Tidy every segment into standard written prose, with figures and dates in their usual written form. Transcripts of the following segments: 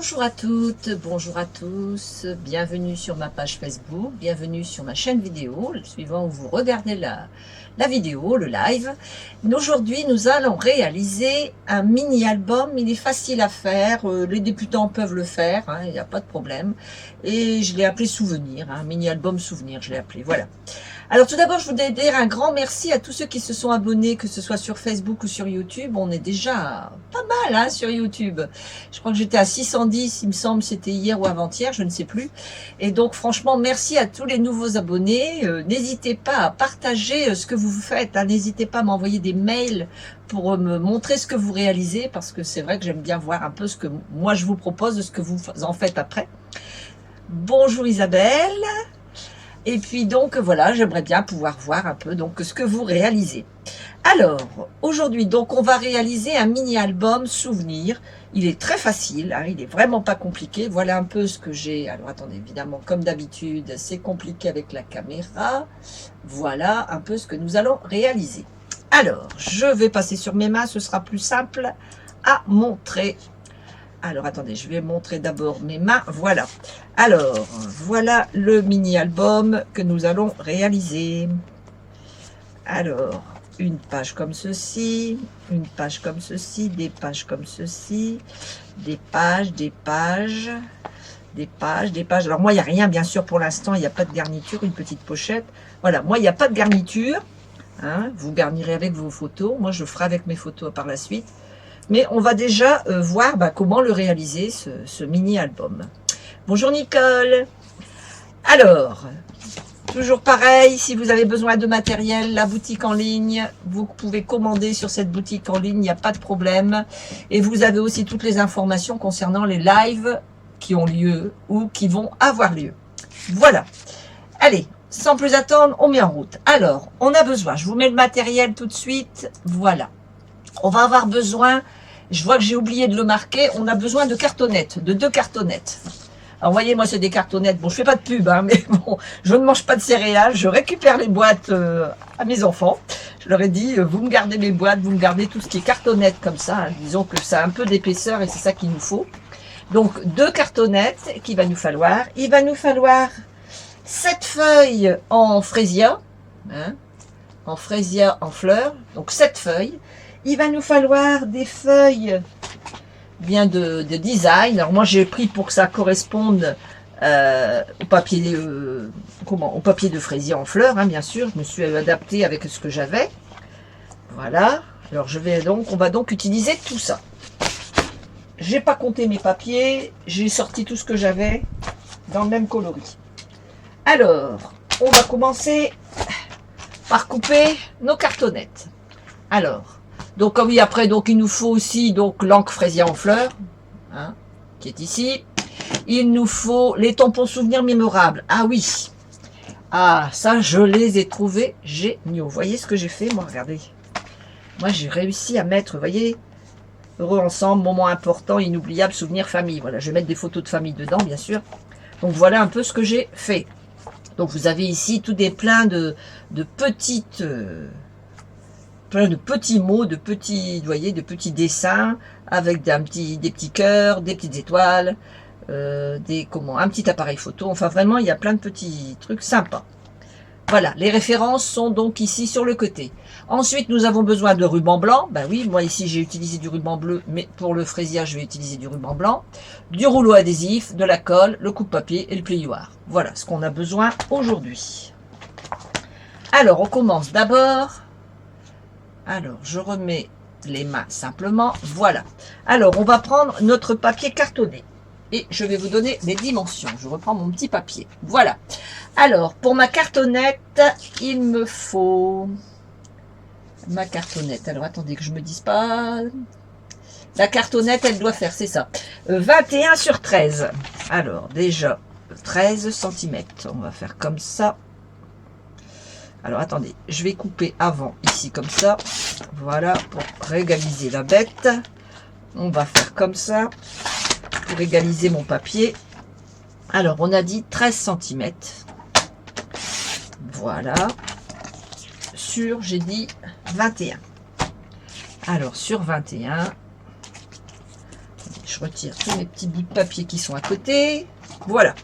Bonjour à toutes, bonjour à tous, bienvenue sur ma page Facebook, bienvenue sur ma chaîne vidéo, suivant où vous regardez la vidéo, le live. Aujourd'hui, nous allons réaliser un mini-album, il est facile à faire, les débutants peuvent le faire, hein, il n'y a pas de problème. Et je l'ai appelé Souvenir, un mini-album Souvenir, je l'ai appelé, voilà. Alors tout d'abord, je voudrais dire un grand merci à tous ceux qui se sont abonnés, que ce soit sur Facebook ou sur YouTube. On est déjà pas mal hein, sur YouTube. Je crois que j'étais à 610, il me semble, c'était hier ou avant-hier, je ne sais plus. Et donc franchement, merci à tous les nouveaux abonnés. N'hésitez pas à partager ce que vous faites. Hein. N'hésitez pas à m'envoyer des mails pour me montrer ce que vous réalisez, parce que c'est vrai que j'aime bien voir un peu ce que moi je vous propose, ce que vous en faites après. Bonjour Isabelle. Et puis donc voilà, j'aimerais bien pouvoir voir un peu donc ce que vous réalisez. Alors, aujourd'hui, donc on va réaliser un mini-album souvenir. Il est très facile, hein, il est vraiment pas compliqué. Voilà un peu ce que j'ai. Alors attendez, évidemment, comme d'habitude, c'est compliqué avec la caméra. Voilà un peu ce que nous allons réaliser. Alors, je vais passer sur mes mains, ce sera plus simple à montrer. Alors, attendez, je vais montrer d'abord mes mains. Voilà. Alors, voilà le mini-album que nous allons réaliser. Alors, une page comme ceci, une page comme ceci, des pages comme ceci, des pages, des pages, des pages, des pages. Alors, moi, il n'y a rien, bien sûr, pour l'instant, il n'y a pas de garniture, une petite pochette. Voilà, moi, il n'y a pas de garniture. Hein, vous garnirez avec vos photos. Moi, je ferai avec mes photos par la suite. Mais on va déjà voir comment le réaliser, ce mini-album. Bonjour Nicole. Alors, toujours pareil, si vous avez besoin de matériel, la boutique en ligne, vous pouvez commander sur cette boutique en ligne, il n'y a pas de problème. Et vous avez aussi toutes les informations concernant les lives qui ont lieu ou qui vont avoir lieu. Voilà. Allez, sans plus attendre, on met en route. Alors, on a besoin, je vous mets le matériel tout de suite, voilà. On va avoir besoin, je vois que j'ai oublié de le marquer, on a besoin de cartonnettes, de 2 cartonnettes. Alors, voyez, moi, c'est des cartonnettes. Bon, je fais pas de pub, hein, mais bon, je ne mange pas de céréales. Je récupère les boîtes à mes enfants. Je leur ai dit, vous me gardez les boîtes, vous me gardez tout ce qui est cartonnettes comme ça. Hein. Disons que ça a un peu d'épaisseur et c'est ça qu'il nous faut. Donc, 2 cartonnettes qu'il va nous falloir. Il va nous falloir 7 feuilles en fraisia, hein, en fraisia en fleurs. Donc, 7 feuilles. Il va nous falloir des feuilles bien de design. Alors moi j'ai pris pour que ça corresponde au papier au papier de fraisier en fleurs, hein, bien sûr. Je me suis adapté avec ce que j'avais. Voilà. Alors on va donc utiliser tout ça. J'ai pas compté mes papiers, j'ai sorti tout ce que j'avais dans le même coloris. Alors, on va commencer par couper nos cartonnettes. Alors, donc oui, après, donc il nous faut aussi donc l'encre fraisia en fleurs, hein, qui est ici. Il nous faut les tampons souvenirs mémorables. Ah oui, ah ça je les ai trouvés géniaux. Vous voyez ce que j'ai fait, moi, regardez. Moi j'ai réussi à mettre, vous voyez, heureux ensemble, moment important, inoubliable, souvenir famille. Voilà, je vais mettre des photos de famille dedans, bien sûr. Donc voilà un peu ce que j'ai fait. Donc vous avez ici tout des plein de petites plein de petits mots, de petits, vous voyez, de petits dessins avec des petits cœurs, des petites étoiles, un petit appareil photo. Enfin, vraiment, il y a plein de petits trucs sympas. Voilà, les références sont donc ici sur le côté. Ensuite, nous avons besoin de ruban blanc. Ben oui, moi ici, j'ai utilisé du ruban bleu, mais pour le fraisia, je vais utiliser du ruban blanc, du rouleau adhésif, de la colle, le coupe-papier et le plioir. Voilà ce qu'on a besoin aujourd'hui. Alors, on commence d'abord. Alors, je remets les mains simplement. Voilà. Alors, on va prendre notre papier cartonné. Et je vais vous donner les dimensions. Je reprends mon petit papier. Voilà. Alors, pour ma cartonnette, il me faut... Ma cartonnette. Alors, attendez que je me dise pas... La cartonnette, elle doit faire, c'est ça. 21 sur 13. Alors, déjà, 13 cm. On va faire comme ça. Alors, attendez, je vais couper avant, ici, comme ça. Voilà, pour égaliser la bête. On va faire comme ça, pour égaliser mon papier. Alors, on a dit 13 cm. Voilà. Sur, j'ai dit 21. Alors, sur 21, je je retire tous mes petits bouts de papier qui sont à côté. Voilà.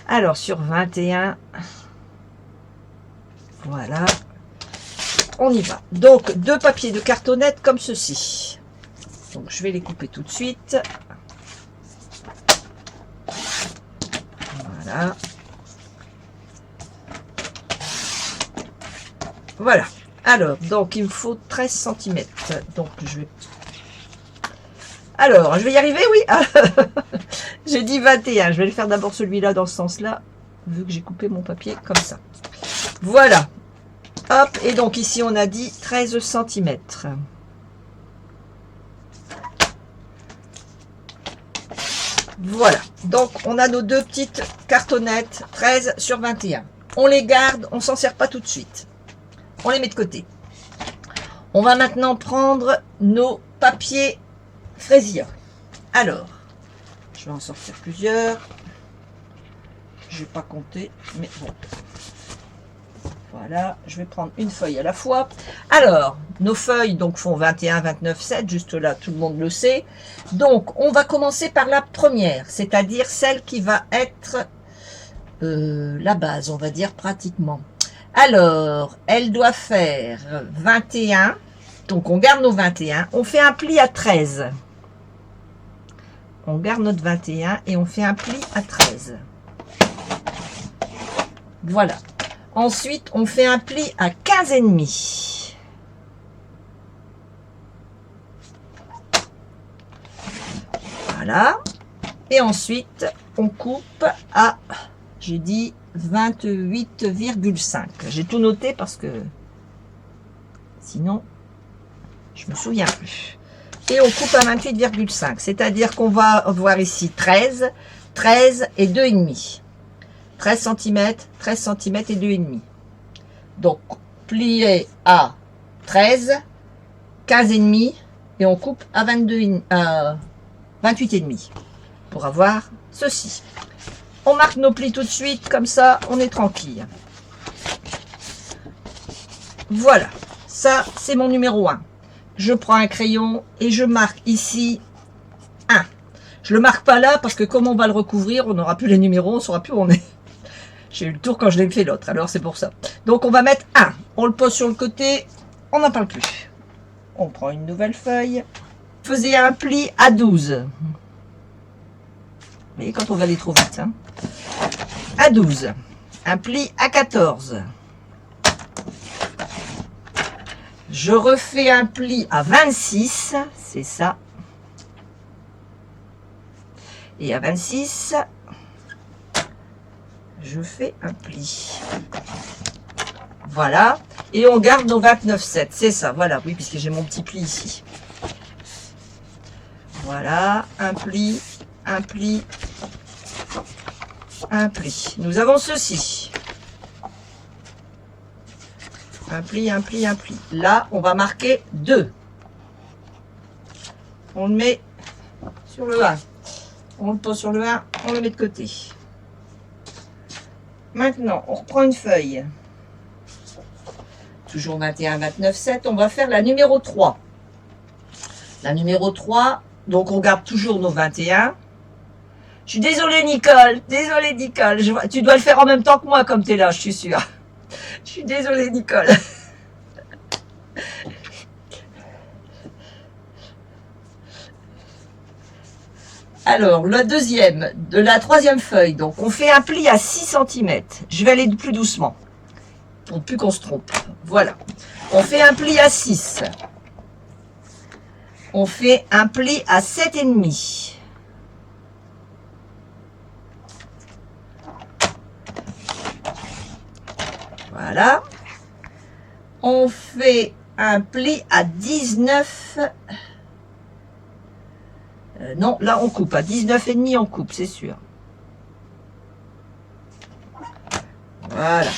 Alors, sur 21, voilà. On y va. Donc, 2 papiers de cartonnette comme ceci. Donc, je vais les couper tout de suite. Voilà. Voilà. Alors, donc, il me faut 13 cm. Donc, je vais... Alors, je vais y arriver, oui. J'ai dit 21. Je vais le faire d'abord celui-là dans ce sens-là, vu que j'ai coupé mon papier comme ça. Voilà. Hop. Et donc, ici, on a dit 13 cm. Voilà. Donc, on a nos 2 petites cartonnettes 13 sur 21. On les garde. On s'en sert pas tout de suite. On les met de côté. On va maintenant prendre nos papiers fraisiers. Alors, je vais en sortir plusieurs. Je vais pas compter, mais bon. Voilà, je vais prendre une feuille à la fois. Alors, nos feuilles donc font 21, 29, 7. Juste là, tout le monde le sait. Donc, on va commencer par la première, c'est-à-dire celle qui va être la base, on va dire pratiquement. Alors, elle doit faire 21. Donc, on garde nos 21. On fait un pli à 13. On garde notre 21 et on fait un pli à 13. Voilà. Ensuite, on fait un pli à 15 et demi. Voilà. Et ensuite, on coupe à, j'ai dit 28,5. J'ai tout noté parce que sinon, je me souviens plus. Et on coupe à 28,5. C'est-à-dire qu'on va voir ici 13, 13 et 2,5. 13 cm, 13 cm et 2,5. Donc, plié à 13, 15,5 et on coupe à 28,5 pour avoir ceci. On marque nos plis tout de suite, comme ça, on est tranquille. Voilà, ça, c'est mon numéro 1. Je prends un crayon et je marque ici 1. Je le marque pas là parce que comme on va le recouvrir, on n'aura plus les numéros, on ne saura plus où on est. J'ai eu le tour quand je l'ai fait l'autre, alors c'est pour ça. Donc on va mettre 1. On le pose sur le côté, on n'en parle plus. On prend une nouvelle feuille. Faisez un pli à 12. Vous voyez quand on va aller trop vite. Hein. À 12. Un pli à 14. Je refais un pli à 26. C'est ça. Et à 26... je fais un pli. Voilà. Et on garde nos 29,7. C'est ça. Voilà. Oui, puisque j'ai mon petit pli ici. Voilà. Un pli. Un pli. Un pli. Nous avons ceci. Un pli, un pli, un pli. Là, on va marquer 2. On le met sur le 1. On le pose sur le 1. On le met de côté. Maintenant, on reprend une feuille. Toujours 21, 29, 7. On va faire la numéro 3. La numéro 3, donc on garde toujours nos 21. Je suis désolée, Nicole. Désolée, Nicole. Tu dois le faire en même temps que moi, comme tu es là, je suis sûre. Je suis désolée, Nicole. Alors, la deuxième, de la troisième feuille, donc on fait un pli à 6 cm. Je vais aller plus doucement, pour plus qu'on se trompe. Voilà. On fait un pli à 6. On fait un pli à 7,5. Voilà. On fait un pli à 19. Non, là on coupe. À 19,5 on coupe, c'est sûr. Voilà.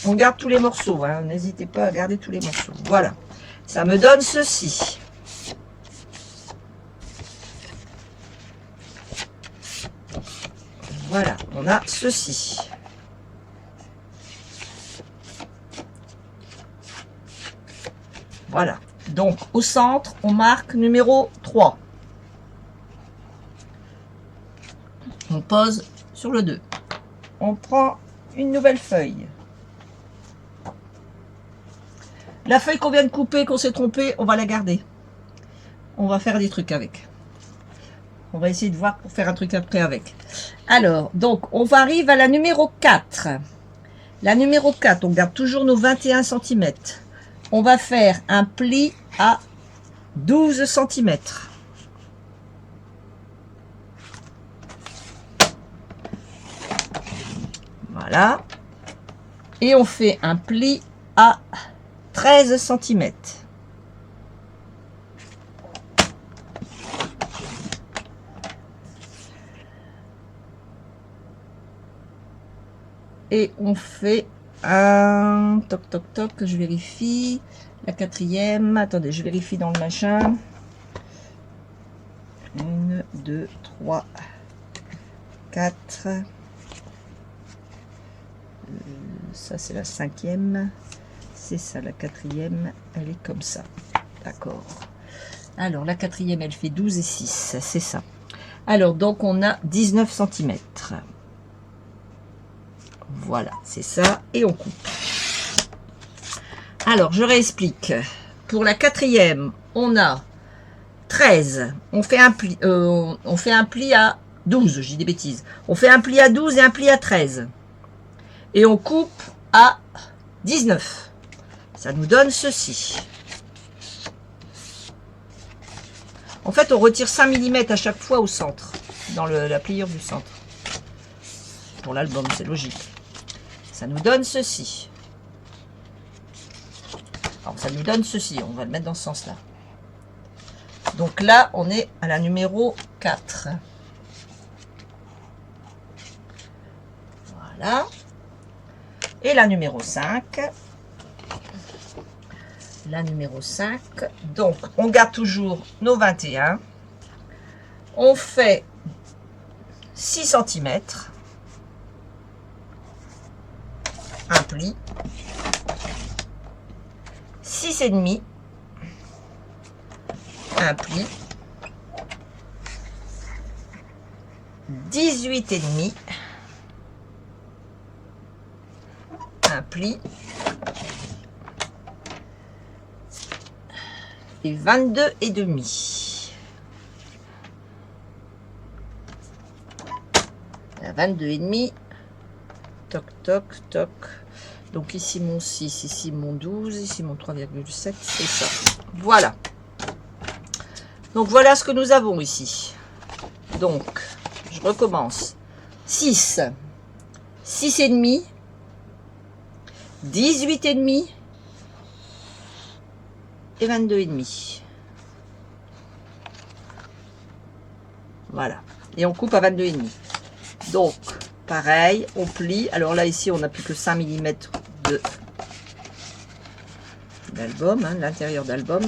On garde tous les morceaux. Hein. N'hésitez pas à garder tous les morceaux. Voilà. Ça me donne ceci. Voilà. On a ceci. Voilà. Donc, au centre, on marque numéro 3. pose sur le 2. On prend une nouvelle feuille. La feuille qu'on vient de couper, qu'on s'est trompé, on va la garder. On va faire des trucs avec. On va essayer de voir pour faire un truc après avec. Alors, donc, on arrive à la numéro 4. La numéro 4, on garde toujours nos 21 cm. On va faire un pli à 12 cm. Voilà. Et on fait un pli à 13 cm. Et on fait un toc toc toc, je vérifie la 4e. Attendez, je vérifie dans le machin. 1, 2, 3, 4. Ça c'est la 5e. C'est ça la 4e. Elle est comme ça. D'accord. Alors la 4e elle fait 12 et 6. C'est ça. Alors donc on a 19 cm. Voilà, c'est ça. Et on coupe. Alors, je réexplique. Pour la 4e, on a 13. On fait un pli à 12. Je dis des bêtises. On fait un pli à 12 et un pli à 13. Et on coupe à 19. Ça nous donne ceci. En fait, on retire 5 mm à chaque fois au centre. Dans la pliure du centre. Pour l'album, c'est logique. Ça nous donne ceci. Alors, ça nous donne ceci. On va le mettre dans ce sens-là. Donc là, on est à la numéro 4. Voilà. Et la numéro 5. La numéro 5. Donc, on garde toujours nos 21. On fait 6 cm. Un pli, 6,5, un pli, 18,5, un pli, et 22,5. La 22,5. Toc, toc, toc. Donc ici mon 6, ici mon 12, ici mon 3,7, c'est ça. Voilà. Donc voilà ce que nous avons ici. Donc, je recommence. 6, 6,5, 18,5 et 22,5. Voilà. Et on coupe à 22,5. Donc, pareil, on plie. Alors là, ici, on n'a plus que 5 mm d'album, hein, l'intérieur d'album.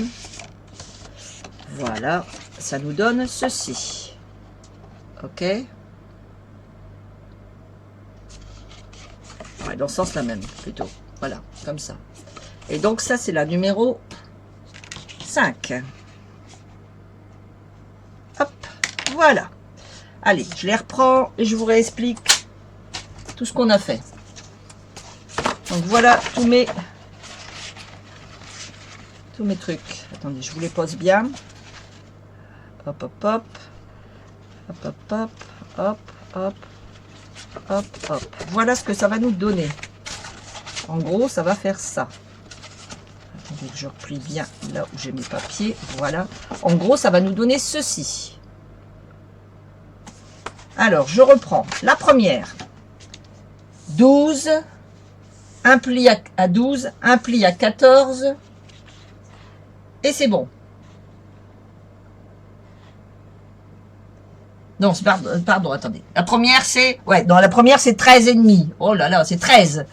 Voilà, ça nous donne ceci. Ok. Ouais, dans ce sens-là même, plutôt. Voilà, comme ça. Et donc, ça, c'est la numéro 5. Hop, voilà. Allez, je les reprends et je vous réexplique tout ce qu'on a fait. Donc voilà tous mes trucs. Attendez, je vous les pose bien. Hop, hop, hop. Hop, hop, hop. Hop, hop. Hop, hop. Voilà ce que ça va nous donner. En gros, ça va faire ça. Attendez que je replie bien là où j'ai mes papiers. Voilà. En gros, ça va nous donner ceci. Alors, je reprends. La première. 12. Un pli à 12. Un pli à 14. Et c'est bon. Non, pardon, attendez. La première, c'est... Ouais, non, la première, c'est 13,5. Oh là là, c'est 13.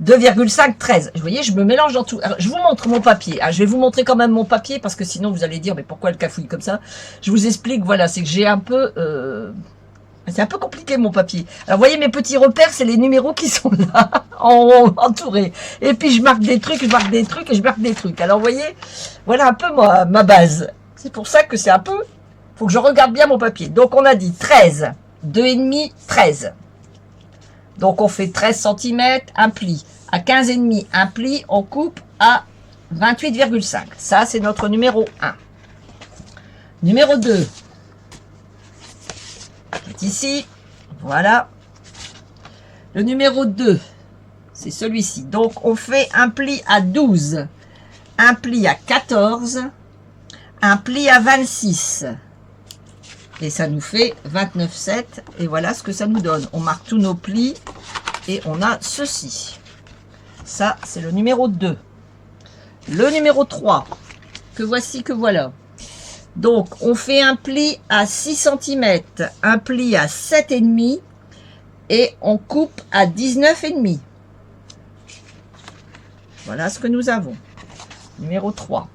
2,5, 13. Vous voyez, je me mélange dans tout. Alors, je vous montre mon papier. Ah, je vais vous montrer quand même mon papier, parce que sinon, vous allez dire, mais pourquoi elle cafouille comme ça? Je vous explique, voilà, c'est que j'ai un peu... C'est un peu compliqué, mon papier. Alors, vous voyez, mes petits repères, c'est les numéros qui sont là, entourés. Et puis, je marque des trucs, je marque des trucs, et je marque des trucs. Alors, vous voyez, voilà un peu ma base. C'est pour ça que c'est un peu... Faut que je regarde bien mon papier. Donc, on a dit 13. 2,5, 13. Donc on fait 13 cm, un pli. À 15,5, un pli, on coupe à 28,5. Ça, c'est notre numéro 1. Numéro 2, qui est ici. Voilà. Le numéro 2, c'est celui-ci. Donc, on fait un pli à 12, un pli à 14, un pli à 26. Et ça nous fait 29,7. Et voilà ce que ça nous donne. On marque tous nos plis et on a ceci. Ça, c'est le numéro 2. Le numéro 3, que voici, que voilà. Donc, on fait un pli à 6 cm, un pli à 7,5 et on coupe à 19,5. Voilà ce que nous avons. Numéro 3.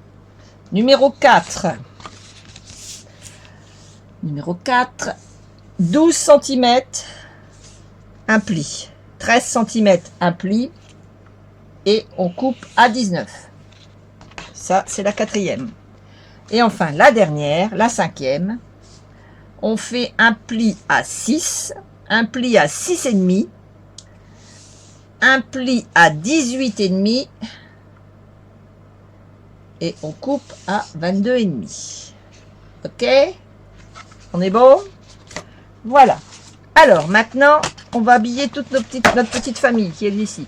Numéro 4. Numéro 4, 12 cm, un pli. 13 cm, un pli et on coupe à 19. Ça, c'est la 4e. Et enfin, la dernière, la 5e, on fait un pli à 6, un pli à 6,5, un pli à 18,5 et on coupe à 22,5. Ok? On est bon? Voilà. Alors, maintenant, on va habiller toute notre petite famille qui est ici.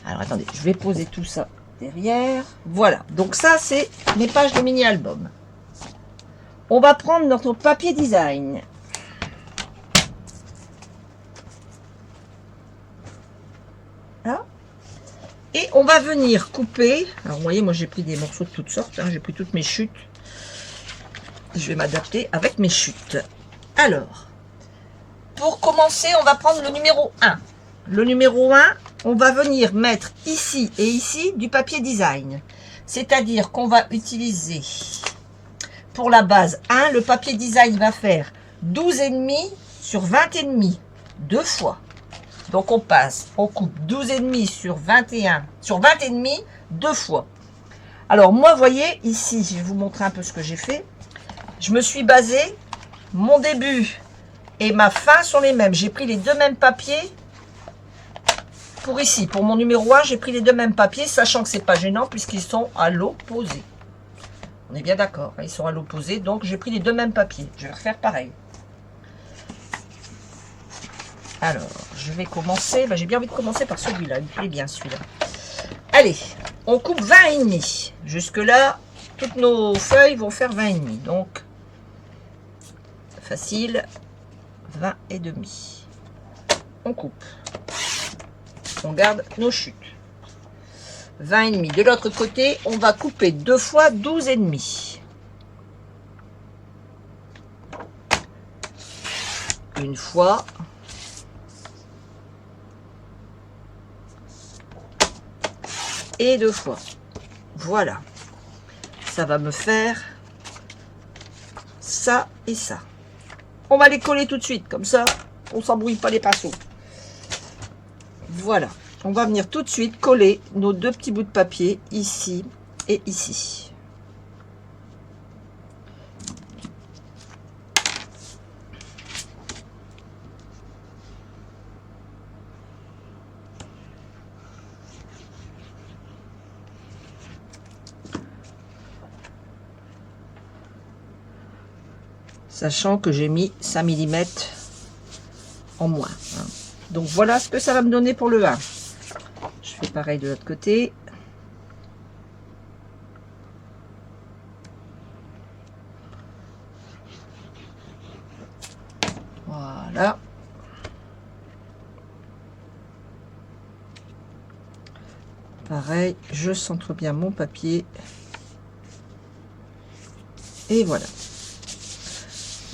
Alors, attendez, je vais poser tout ça derrière. Voilà. Donc, ça, c'est mes pages de mini-album. On va prendre notre papier design. Là. Et on va venir couper. Alors, vous voyez, moi, j'ai pris des morceaux de toutes sortes. Hein, j'ai pris toutes mes chutes. Je vais m'adapter avec mes chutes. Alors, pour commencer, on va prendre le numéro 1. Le numéro 1, on va venir mettre ici et ici du papier design. C'est-à-dire qu'on va utiliser, pour la base 1, le papier design va faire 12,5 sur 20,5, deux fois. Donc on passe, on coupe 12,5 sur 21, sur 20,5, deux fois. Alors moi, vous voyez, ici, je vais vous montrer un peu ce que j'ai fait. Je me suis basé, mon début et ma fin sont les mêmes. J'ai pris les deux mêmes papiers pour ici. Pour mon numéro 1, j'ai pris les deux mêmes papiers, sachant que c'est pas gênant puisqu'ils sont à l'opposé. On est bien d'accord, ils sont à l'opposé, donc j'ai pris les deux mêmes papiers. Je vais refaire pareil. Alors, je vais commencer. J'ai bien envie de commencer par celui-là, il me plaît bien celui-là. Allez, on coupe 20,5. Jusque-là, toutes nos feuilles vont faire 20,5. Donc, facile, 20,5. On coupe. On garde nos chutes. 20,5. De l'autre côté, on va couper deux fois 12,5. Une fois. Et deux fois. Voilà. Ça va me faire ça et ça. On va les coller tout de suite, comme ça, on s'embrouille pas les pinceaux. Voilà. On va venir tout de suite coller nos deux petits bouts de papier, ici et ici. Sachant que j'ai mis 5 mm en moins. Donc voilà ce que ça va me donner pour le 1. Je fais pareil de l'autre côté. Voilà. Pareil, je centre bien mon papier. Et voilà.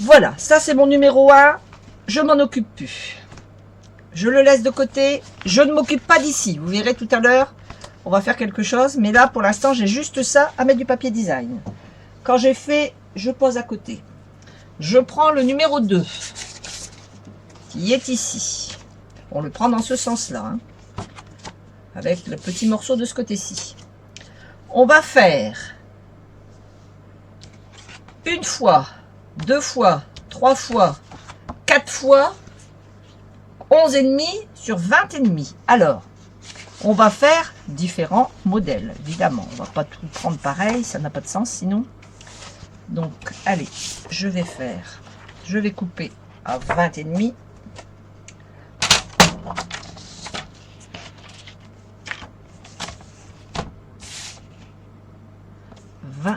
Voilà, ça c'est mon numéro 1. Je m'en occupe plus. Je le laisse de côté. Je ne m'occupe pas d'ici. Vous verrez tout à l'heure, on va faire quelque chose. Mais là, pour l'instant, j'ai juste ça à mettre du papier design. Quand j'ai fait, je pose à côté. Je prends le numéro 2, qui est ici. On le prend dans ce sens-là, hein, avec le petit morceau de ce côté-ci. On va faire une fois, deux fois, trois fois, 4 fois 11 et demi sur 20 et demi. Alors, on va faire différents modèles, évidemment. On va pas tout prendre pareil, ça n'a pas de sens sinon. Donc, allez, je vais couper à 20 et demi.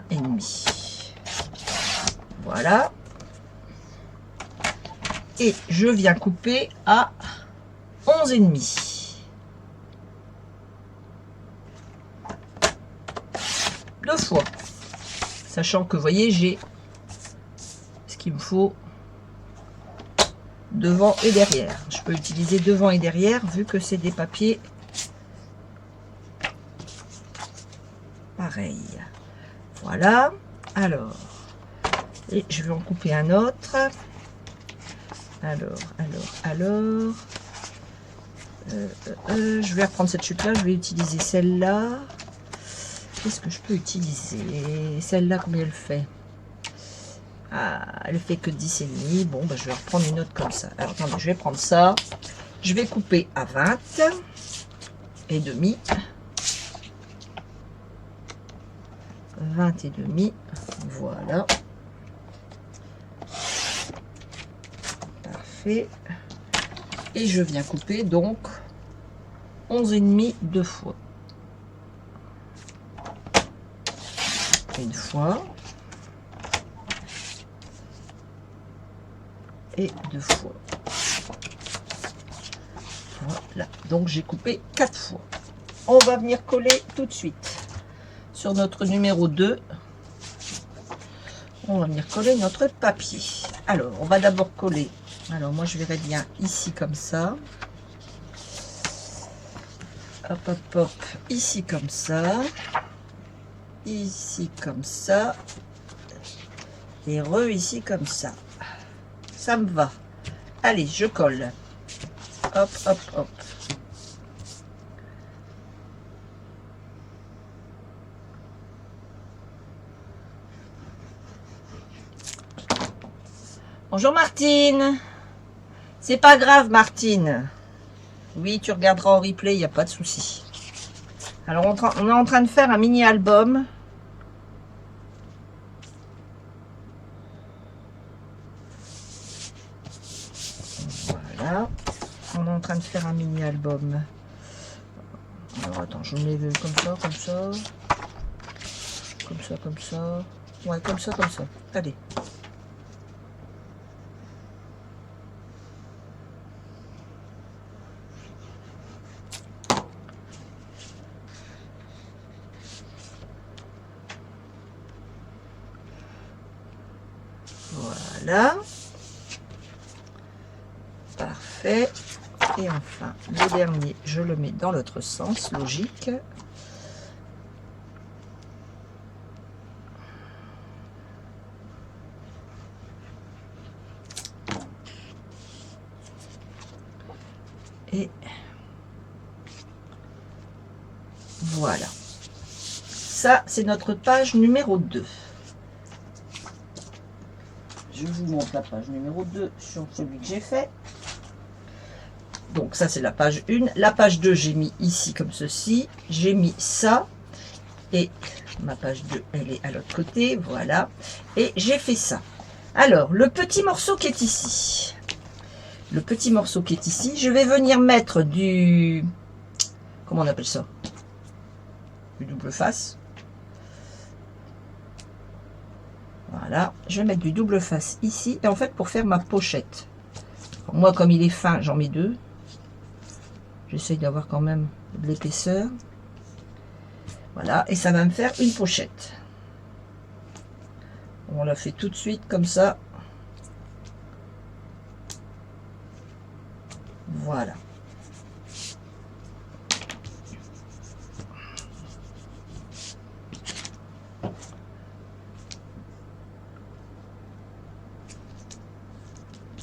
Et demi. Voilà. Et je viens couper à 11 et demi. Deux fois. Sachant que, vous voyez, j'ai ce qu'il me faut devant et derrière. Je peux utiliser devant et derrière vu que c'est des papiers pareils. Voilà. Alors, et je vais en couper un autre. Alors, je vais reprendre cette chute là, je vais utiliser celle-là. Qu'est-ce que je peux utiliser? Celle-là, combien elle fait? Ah, elle fait que 10 et demi. Bon, bah, je vais reprendre une autre comme ça. Alors, attendez, je vais prendre ça. Je vais couper à 20 et demi. 20 et demi. Voilà. Parfait. Et je viens couper donc 11 et demi deux fois. Une fois. Et deux fois. Voilà. Donc j'ai coupé 4 fois. On va venir coller tout de suite sur notre numéro 2. On va venir coller notre papier. Alors, on va d'abord coller. Alors, moi, je verrai bien ici comme ça. Hop, hop, hop. Ici comme ça. Ici comme ça. Et ici comme ça. Ça me va. Allez, je colle. Hop, hop, hop. Bonjour Martine. C'est pas grave Martine. Oui, tu regarderas en replay, il n'y a pas de souci. Alors on est en train de faire un mini album. Voilà. On est en train de faire un mini album. Alors attends, je mets comme ça, comme ça. Comme ça, comme ça. Ouais, comme ça, comme ça. Allez. Voilà. Parfait. Et enfin, le dernier, je le mets dans l'autre sens, logique. Et voilà. Ça, c'est notre page numéro 2. Je vous montre la page numéro 2 sur celui que j'ai fait. Donc ça, c'est la page 1. La page 2, j'ai mis ici comme ceci. J'ai mis ça. Et ma page 2, elle est à l'autre côté. Voilà. Et j'ai fait ça. Alors, le petit morceau qui est ici. Le petit morceau qui est ici, je vais venir mettre du... Comment on appelle ça? Du double face. Voilà, je vais mettre du double face ici. Et en fait, pour faire ma pochette. Moi, comme il est fin, j'en mets 2. J'essaye d'avoir quand même de l'épaisseur. Voilà, et ça va me faire une pochette. On la fait tout de suite comme ça. Voilà.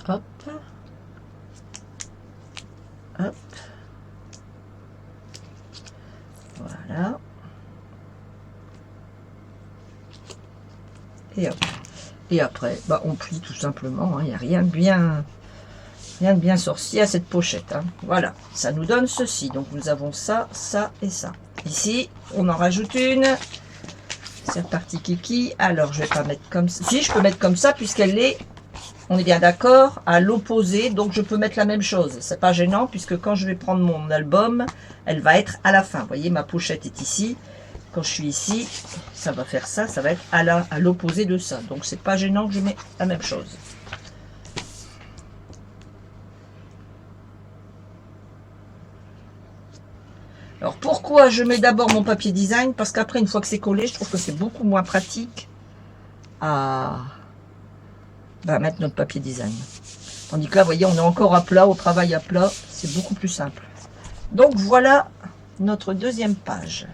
Hop. Hop. Voilà. Et hop. Et après, bah, on plie tout simplement. Il n'y a rien de bien Rien de bien sorcier à cette pochette. Hein. Voilà, ça nous donne ceci. Donc nous avons ça, ça et ça. Ici, on en rajoute une. C'est reparti kiki. Alors, je vais pas mettre comme ça. Si, je peux mettre comme ça puisqu'elle est, on est bien d'accord, à l'opposé. Donc, je peux mettre la même chose. C'est pas gênant puisque quand je vais prendre mon album, elle va être à la fin. Vous voyez, ma pochette est ici. Quand je suis ici, ça va faire ça. Ça va être à l'opposé de ça. Donc, c'est pas gênant que je mets la même chose. Alors pourquoi je mets d'abord mon papier design? Parce qu'après, une fois que c'est collé, je trouve que c'est beaucoup moins pratique à mettre notre papier design. Tandis que là, vous voyez, on est encore à plat, au travail à plat, c'est beaucoup plus simple. Donc voilà notre deuxième page.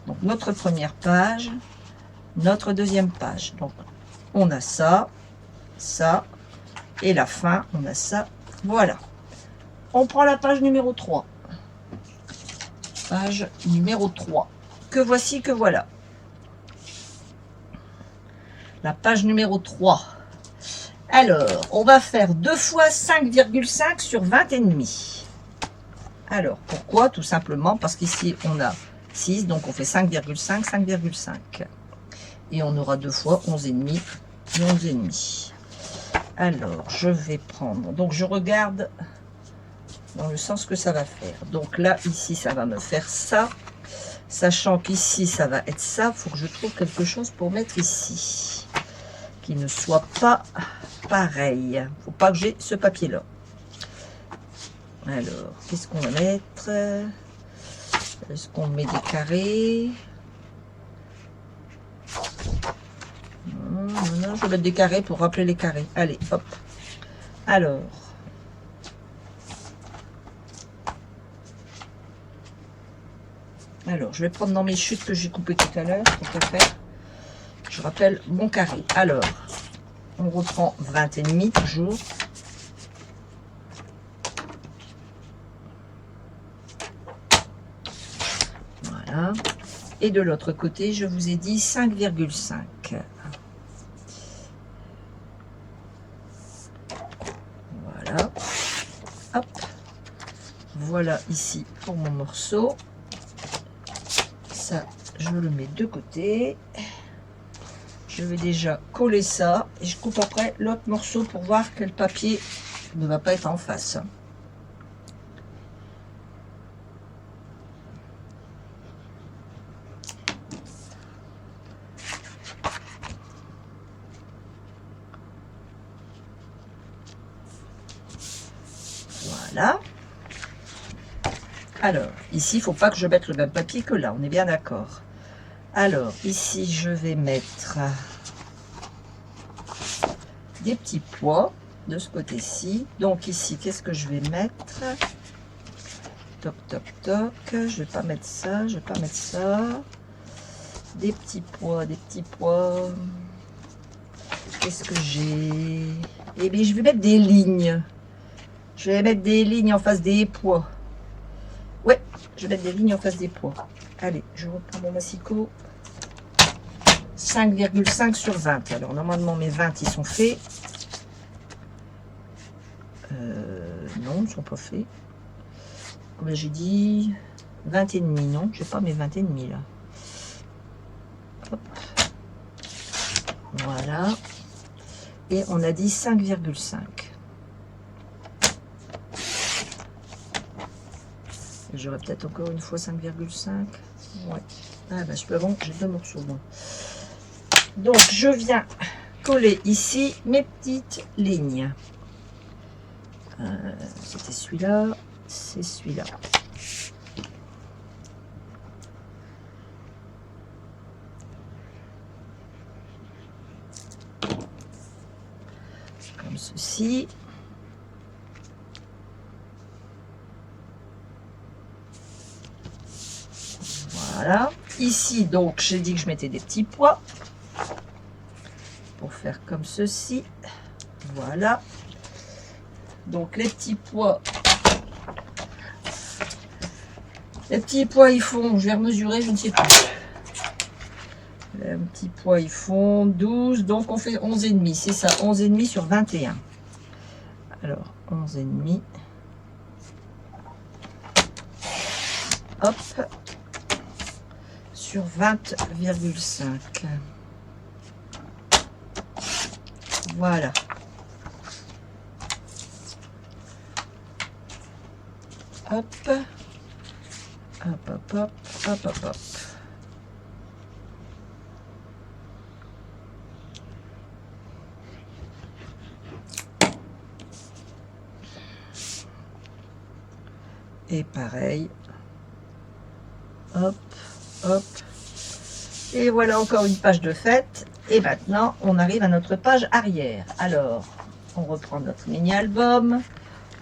Donc notre première page, notre deuxième page. Donc on a ça, ça, et la fin, on a ça. Voilà. On prend la page numéro 3. Page numéro 3. Que voici, que voilà. La page numéro 3. Alors, on va faire 2 fois 5,5 sur 20 et demi. Alors, pourquoi? Tout simplement parce qu'ici, on a 6, donc on fait 5,5, 5,5. Et on aura 2 fois 11 et demi et 11 et demi. Alors, je vais prendre... Donc, je regarde... dans le sens que ça va faire. Donc là, ici, ça va me faire ça. Sachant qu'ici, ça va être ça. Il faut que je trouve quelque chose pour mettre ici. Qui ne soit pas pareil. Il ne faut pas que j'ai ce papier-là. Alors, qu'est-ce qu'on va mettre? Est-ce qu'on met des carrés? Non, non, je vais mettre des carrés pour rappeler les carrés. Allez, hop. Alors... Alors, je vais prendre dans mes chutes que j'ai coupées tout à l'heure, tant qu'à faire. Je rappelle mon carré. Alors, on reprend 20 et demi toujours. Voilà. Et de l'autre côté, je vous ai dit 5,5. Voilà. Hop. Voilà ici pour mon morceau. Ça, je le mets de côté. Je vais déjà coller ça et je coupe après l'autre morceau pour voir que le papier ne va pas être en face. Voilà. Alors, ici, il ne faut pas que je mette le même papier que là, on est bien d'accord. Alors, ici, je vais mettre des petits pois de ce côté-ci. Donc, ici, qu'est-ce que je vais mettre? Toc, toc, toc. Je ne vais pas mettre ça, je ne vais pas mettre ça. Des petits pois, des petits pois. Qu'est-ce que j'ai? Eh bien, je vais mettre des lignes. Je vais mettre des lignes en face des pois. Ouais, je vais mettre des lignes en face des pois. Allez, je reprends mon massicot. 5,5 sur 20. Alors, normalement, mes 20, ils sont faits. Non, ils ne sont pas faits. Comme j'ai dit, 20 et demi, non, je n'ai pas mes 20 et demi, là. Hop. Voilà. Et on a dit 5,5. J'aurais peut-être encore une fois 5,5. Ouais. Ah ben, je peux bon, j'ai 2 morceaux. Bon. Donc, je viens coller ici mes petites lignes. C'était celui-là, c'est celui-là. Comme ceci. Voilà. Ici, donc, j'ai dit que je mettais des petits pois. Pour faire comme ceci. Voilà. Donc, les petits pois. Les petits pois, ils font, je vais mesurer, je ne sais plus. Les petits pois, ils font 12. Donc, on fait 11,5. C'est ça, 11,5 sur 21. Alors, 11,5. Hop, sur 20,5. Voilà. Hop, hop, hop, hop, hop, hop, hop. Et pareil. Hop, hop. Et voilà encore une page de faite. Et maintenant, on arrive à notre page arrière. Alors, on reprend notre mini-album.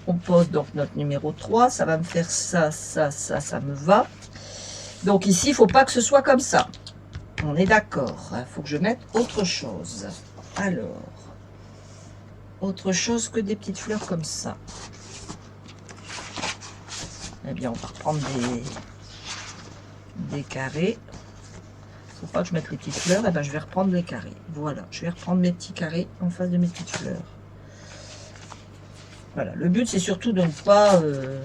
On pose donc notre numéro 3. Ça va me faire ça, ça, ça, ça me va. Donc ici, il ne faut pas que ce soit comme ça. On est d'accord. Il faut que je mette autre chose. Alors, autre chose que des petites fleurs comme ça. Eh bien, on va reprendre des carrés. Il ne faut pas que je mette les petites fleurs. Eh bien, je vais reprendre les carrés. Voilà, je vais reprendre mes petits carrés en face de mes petites fleurs. Voilà, le but, c'est surtout de ne pas... de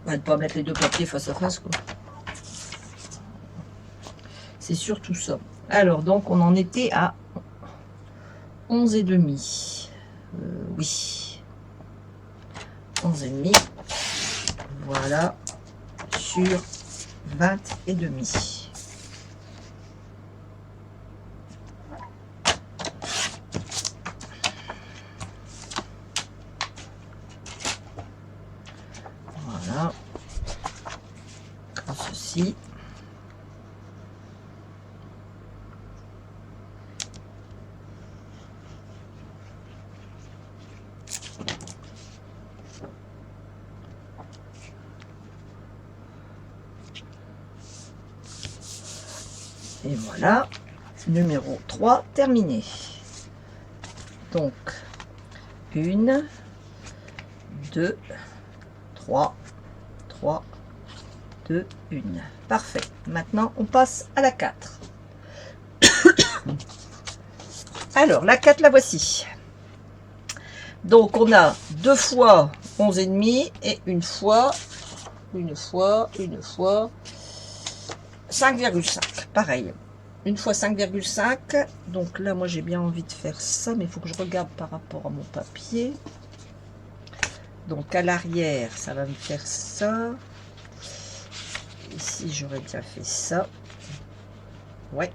ne pas mettre les deux papiers face à face, quoi. C'est surtout ça. Alors, donc, on en était à 11,5. Oui. 11,5. Voilà. Sur 20,5. Voilà. Comme ceci. Et voilà, numéro 3 terminé. Donc, 1, 2, 3, 3, 2, 1. Parfait. Maintenant, on passe à la 4. Alors, la 4, la voici. Donc, on a 2 fois 11,5 et une fois 5,5. Pareil. Une fois 5,5. Donc là, moi, j'ai bien envie de faire ça, mais il faut que je regarde par rapport à mon papier. Donc, à l'arrière, ça va me faire ça. Ici, j'aurais déjà fait ça. Ouais.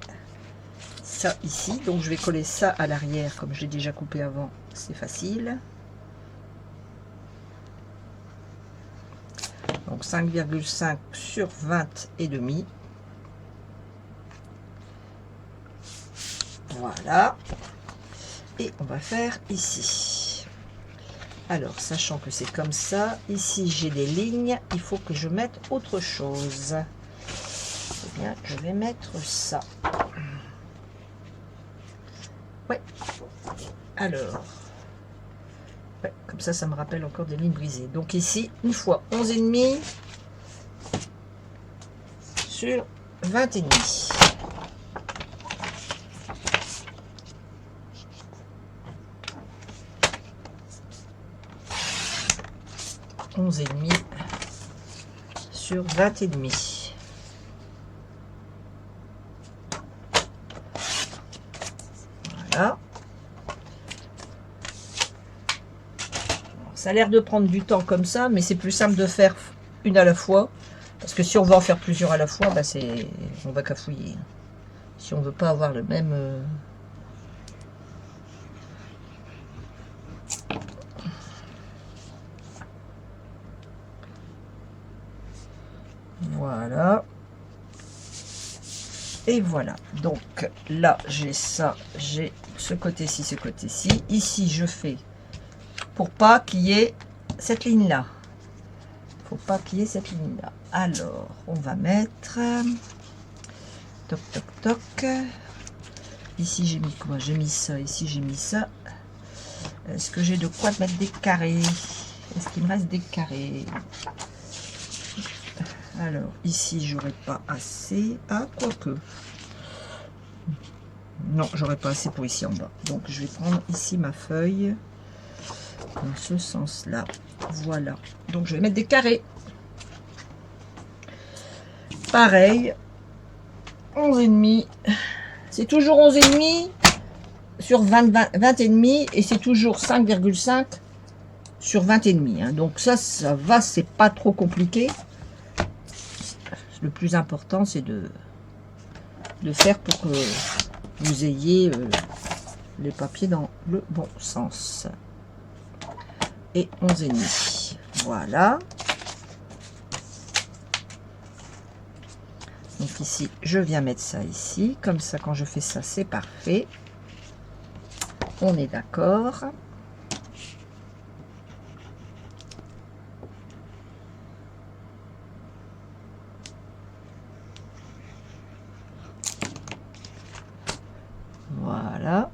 Ça ici. Donc, je vais coller ça à l'arrière, comme je l'ai déjà coupé avant. C'est facile. Donc, 5,5 sur 20,5. Voilà. Et on va faire ici. Alors, sachant que c'est comme ça, ici j'ai des lignes, il faut que je mette autre chose. Eh bien, je vais mettre ça. Ouais. Alors. Ouais, comme ça me rappelle encore des lignes brisées. Donc ici, une fois 11,5 sur 20,5. 11,5 sur 20,5. Voilà. Ça a l'air de prendre du temps comme ça, mais c'est plus simple de faire une à la fois. Parce que si on veut en faire plusieurs à la fois, bah on va cafouiller. Si on veut pas avoir le même... Voilà. Et voilà. Donc là, j'ai ça, j'ai ce côté-ci, ce côté-ci. Ici, je fais pour pas qu'il y ait cette ligne-là. Faut pas qu'il y ait cette ligne-là. Alors, on va mettre... Toc, toc, toc. Ici, j'ai mis quoi? J'ai mis ça. Ici, j'ai mis ça. Est-ce que j'ai de quoi mettre des carrés? Est-ce qu'il me reste des carrés? Alors, ici, j'aurais pas assez. Ah, quoique. Non, j'aurais pas assez pour ici en bas. Donc je vais prendre ici ma feuille dans ce sens-là. Voilà. Donc je vais mettre des carrés. Pareil. 11,5. C'est toujours 11,5 sur 20 et demi et c'est toujours 5,5 sur 20 et demi. Hein. Donc ça va, c'est pas trop compliqué. Le plus important, c'est de faire pour que vous ayez les papiers dans le bon sens. Et 11,5. Voilà. Donc ici, je viens mettre ça ici. Comme ça, quand je fais ça, c'est parfait. On est d'accord. Voilà.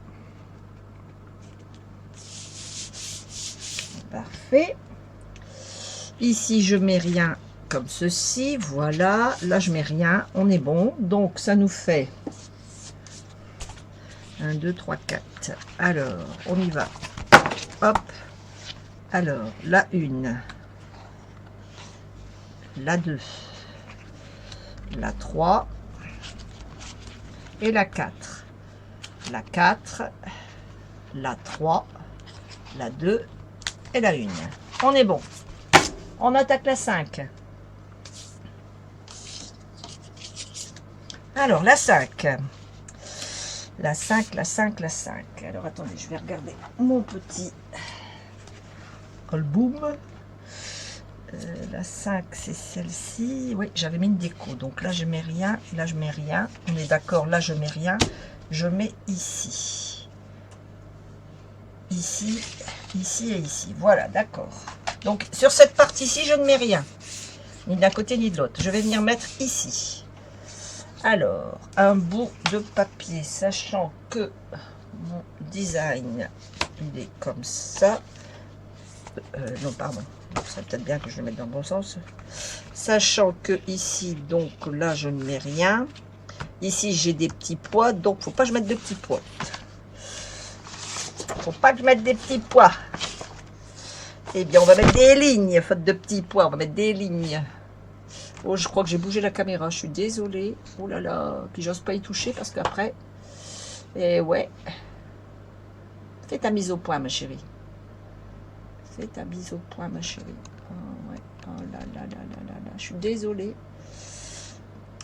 Parfait. Ici, je mets rien comme ceci. Voilà. Là, je mets rien. On est bon. Donc, ça nous fait 1, 2, 3, 4. Alors, on y va. Hop. Alors, la 1. La 2. La 3. Et la 4. La 4. La 3. La 2. Et la 1. On est bon. On attaque la 5. Alors, la 5. La 5, la 5, la 5. Alors, attendez, je vais regarder mon petit album. La 5, c'est celle-ci. Oui, j'avais mis une déco. Donc là, je mets rien. Là, je mets rien. On est d'accord. Là, je mets rien. Je mets ici. Ici, ici et ici. Voilà, d'accord. Donc, sur cette partie-ci, je ne mets rien. Ni d'un côté, ni de l'autre. Je vais venir mettre ici. Alors, un bout de papier, sachant que mon design, il est comme ça. Non, pardon. Ce serait peut-être bien que je le mette dans le bon sens. Sachant que ici, donc là, je ne mets rien. Ici, j'ai des petits pois, donc faut pas que je mette de petits pois. Faut pas que je mette des petits pois. Eh bien, on va mettre des lignes, faute de petits pois. On va mettre des lignes. Oh, je crois que j'ai bougé la caméra. Je suis désolée. Oh là là. Puis j'ose pas y toucher parce qu'après... Eh ouais. Fais ta mise au point, ma chérie. Fais ta mise au point, ma chérie. Oh, ouais. Oh là là là là là là. Je suis désolée.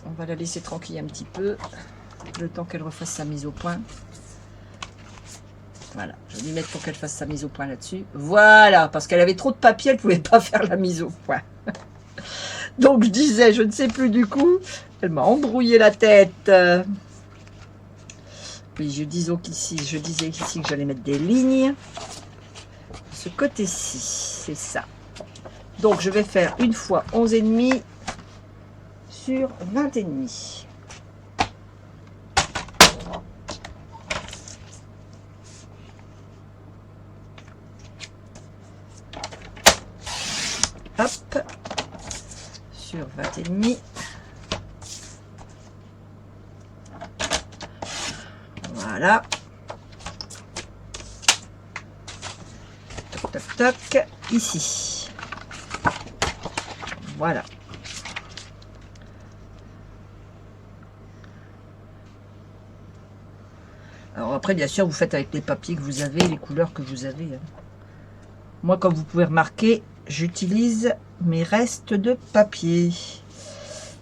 On va la laisser tranquille un petit peu. Le temps qu'elle refasse sa mise au point. Voilà. Je vais lui mettre pour qu'elle fasse sa mise au point là-dessus. Voilà. Parce qu'elle avait trop de papier. Elle ne pouvait pas faire la mise au point. Donc je disais, je ne sais plus du coup. Elle m'a embrouillé la tête. Oui, je disais ici que j'allais mettre des lignes. Ce côté-ci, c'est ça. Donc je vais faire une fois 11,5 sur 20,5. Hop. Sur 20,5. Voilà. Toc, toc, toc. Ici. Voilà. Alors après, bien sûr, vous faites avec les papiers que vous avez, les couleurs que vous avez. Moi, comme vous pouvez remarquer, j'utilise mes restes de papier.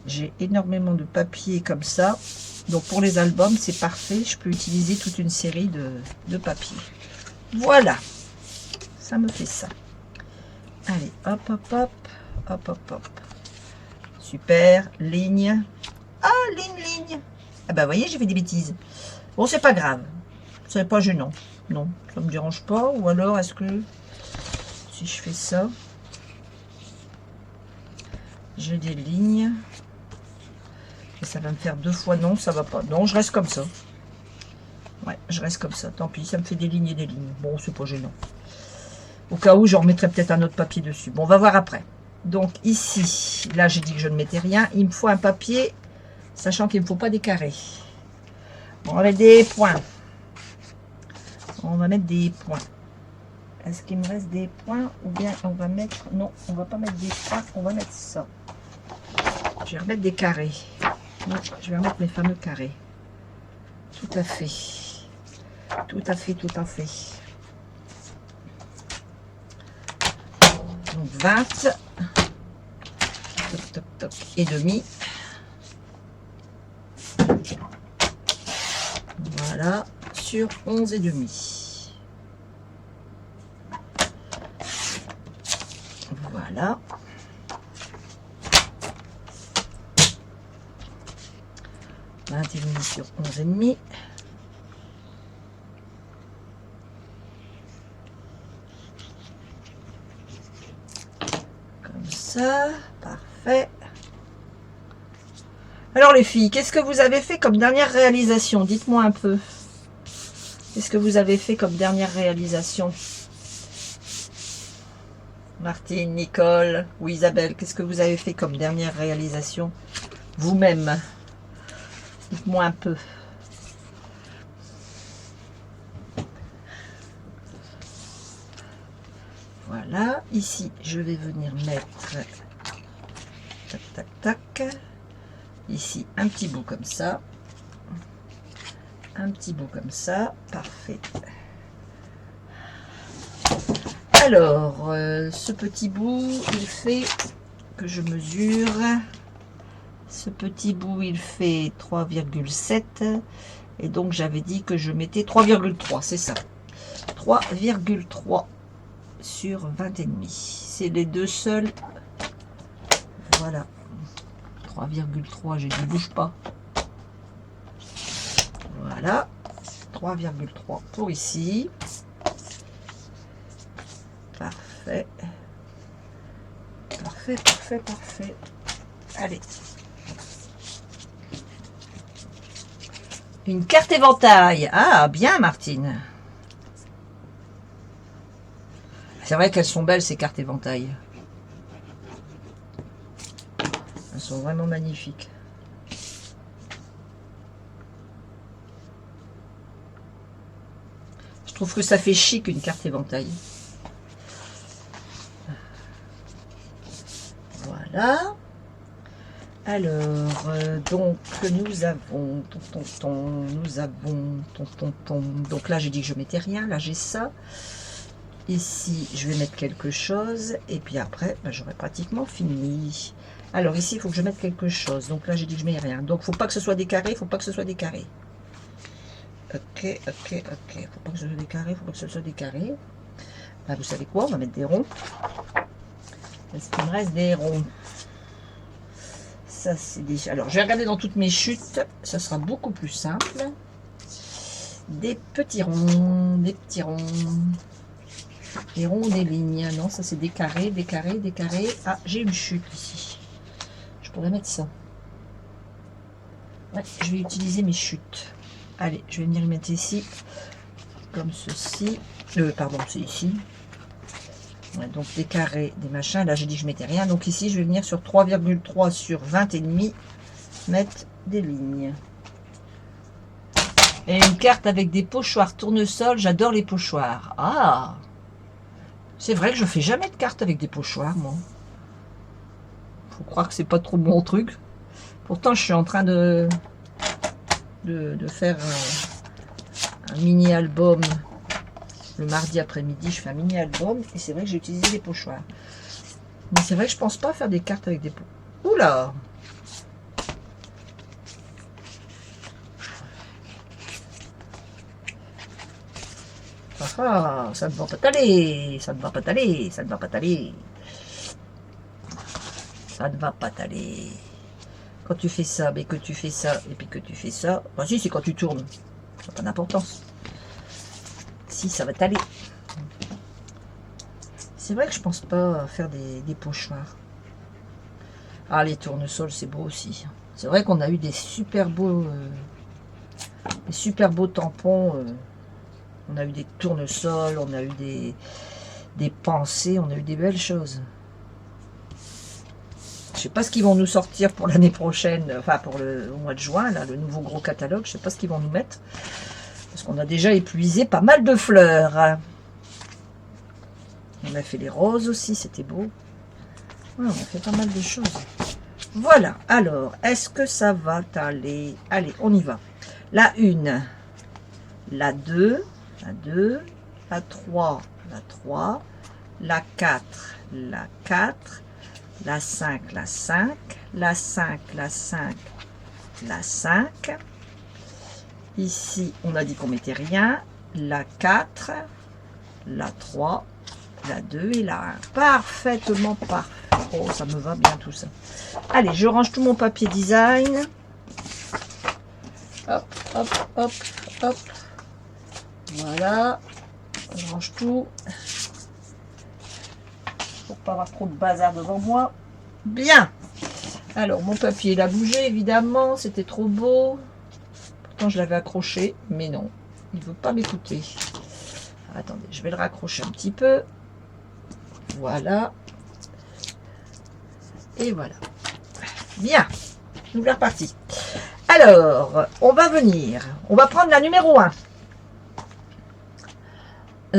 J'ai énormément de papier comme ça. Donc pour les albums, c'est parfait. Je peux utiliser toute une série de papiers. Voilà. Ça me fait ça. Allez, hop, hop, hop. Hop, hop, hop. Super. Ligne. Ah, ligne. Ah bah, vous voyez, j'ai fait des bêtises. Bon, c'est pas grave. C'est pas gênant. Non, ça me dérange pas. Ou alors, est-ce que si je fais ça, j'ai des lignes et ça va me faire 2 fois non, ça va pas. Non, je reste comme ça. Ouais, je reste comme ça. Tant pis, ça me fait des lignes et des lignes. Bon, c'est pas gênant. Au cas où, j'en remettrai peut-être un autre papier dessus. Bon, on va voir après. Donc ici, là, j'ai dit que je ne mettais rien. Il me faut un papier, sachant qu'il ne me faut pas des carrés. Bon, on va mettre des points. On va mettre des points. Est-ce qu'il me reste des points ou bien on va mettre... Non, on va pas mettre des points, on va mettre ça. Je vais remettre des carrés. Ouais, je vais remettre mes fameux carrés. Tout à fait. Tout à fait, tout à fait. Donc 20. Toc, toc, toc. Et demi. Voilà. Sur 11 et demi. Voilà. Et demi sur 11 et demi. Comme ça, parfait. Alors les filles, qu'est-ce que vous avez fait comme dernière réalisation? Dites-moi un peu. Qu'est-ce que vous avez fait comme dernière réalisation? Martine, Nicole ou Isabelle, qu'est-ce que vous avez fait comme dernière réalisation? Vous-même. Dites-moi un peu. Voilà. Ici, je vais venir mettre... Tac, tac, tac. Ici, un petit bout comme ça. Un petit bout comme ça. Parfait. Alors, ce petit bout, il fait... Que je mesure... Ce petit bout, il fait 3,7. Et donc, j'avais dit que je mettais 3,3. C'est ça. 3,3 sur 20 et demi. C'est les deux seuls. Voilà. 3,3. J'ai dit, bouge pas. Voilà. 3,3 pour ici. Parfait. Parfait, parfait, parfait. Allez. Une carte éventail. Ah, bien Martine. C'est vrai qu'elles sont belles ces cartes éventail. Elles sont vraiment magnifiques. Je trouve que ça fait chic une carte éventail. Voilà. Alors, donc, nous avons, donc là, j'ai dit que je mettais rien, là, j'ai ça. Ici, je vais mettre quelque chose, et puis après, ben, j'aurai pratiquement fini. Alors, ici, il faut que je mette quelque chose. Donc là, j'ai dit que je mets rien. Donc, il ne faut pas que ce soit des carrés, il ne faut pas que ce soit des carrés. Ok, ok, ok. Il ne faut pas que ce soit des carrés, il ne faut pas que ce soit des carrés. Ben, vous savez quoi, on va mettre des ronds. Est-ce qu'il me reste des ronds? Ça, c'est des... Alors, je vais regarder dans toutes mes chutes. Ça sera beaucoup plus simple. Des petits ronds, des petits ronds. Des ronds, des lignes. Non, ça, c'est des carrés, des carrés, des carrés. Ah, j'ai une chute ici. Je pourrais mettre ça. Ouais, je vais utiliser mes chutes. Allez, je vais venir les mettre ici. Comme ceci. Pardon, c'est ici. Ouais, donc des carrés, des machins. Là, j'ai dit que je mettais rien. Donc ici, je vais venir sur 3,3 sur 20 et demi. Mettre des lignes. Et une carte avec des pochoirs tournesol. J'adore les pochoirs. Ah! C'est vrai que je fais jamais de carte avec des pochoirs, moi. Faut croire que c'est pas trop mon truc. Pourtant, je suis en train de faire un mini-album. Le mardi après-midi, je fais un mini-album. Et c'est vrai que j'ai utilisé des pochoirs. Mais c'est vrai que je pense pas faire des cartes avec des pochoirs. Oula! Ah, ça ne va pas t'aller, ça ne va pas t'aller, ça ne va pas t'aller. Ça ne va pas t'aller. Quand tu fais ça, mais que tu fais ça, et puis que tu fais ça. Enfin, si, c'est quand tu tournes. Ça n'a pas d'importance. Si, ça va t'aller. C'est vrai que je pense pas faire des pochoirs. Ah, les tournesols, c'est beau aussi. C'est vrai qu'on a eu des super beaux tampons. On a eu des tournesols, on a eu des pensées, on a eu des belles choses. sais pas ce qu'ils vont nous sortir pour l'année prochaine, enfin pour au mois de juin, là, le nouveau gros catalogue, je sais pas ce qu'ils vont nous mettre. Parce qu'on a déjà épuisé pas mal de fleurs. On a fait les roses aussi, c'était beau. Ouais, on a fait pas mal de choses. Voilà, alors, est-ce que ça va aller? Allez, on y va. La 1, la 2, la 2, la 3, la 3, la 4, la 4, la 5, la 5, la 5, la 5, la 5. Ici, on a dit qu'on mettait rien. La 4, la 3, la 2 et la 1. Parfaitement parfait. Oh, ça me va bien tout ça. Allez, je range tout mon papier design. Hop, hop, hop, hop. Voilà. Je range tout. Pour pas avoir trop de bazar devant moi. Bien. Alors, mon papier, il a bougé, évidemment. C'était trop beau. Pourtant, je l'avais accroché. Mais non, il ne veut pas m'écouter. Attendez, je vais le raccrocher un petit peu. Voilà. Et voilà. Bien. Nous voilà repartis. Alors, on va venir. On va prendre la numéro 1.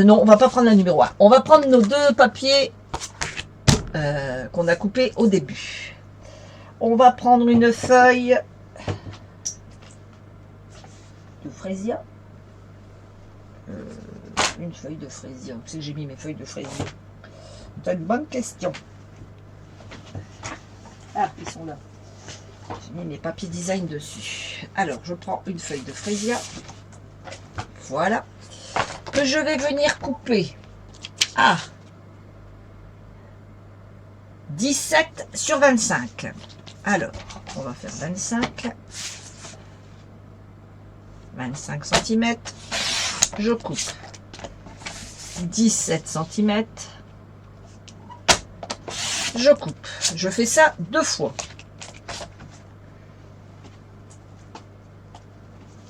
Non, on va pas prendre la numéro 1. On va prendre nos deux papiers qu'on a coupés au début. On va prendre une feuille de fraisia. Une feuille de fraisia. Où c'est que j'ai mis mes feuilles de fraisia? C'est une bonne question. Ah, ils sont là. J'ai mis mes papiers design dessus. Alors, je prends une feuille de fraisia. Voilà. Que je vais venir couper à 17 sur 25. Alors, on va faire 25. 25 cm. Je coupe 17 cm. Je coupe. Je fais ça 2 fois.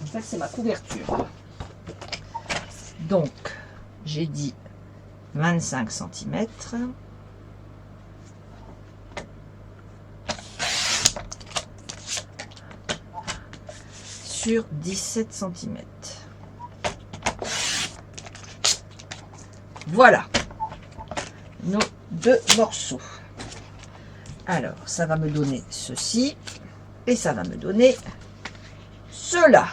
En fait, c'est ma couverture. Donc, j'ai dit 25 cm. Sur 17 cm. Voilà. Nos 2 morceaux. Alors, ça va me donner ceci. Et ça va me donner cela.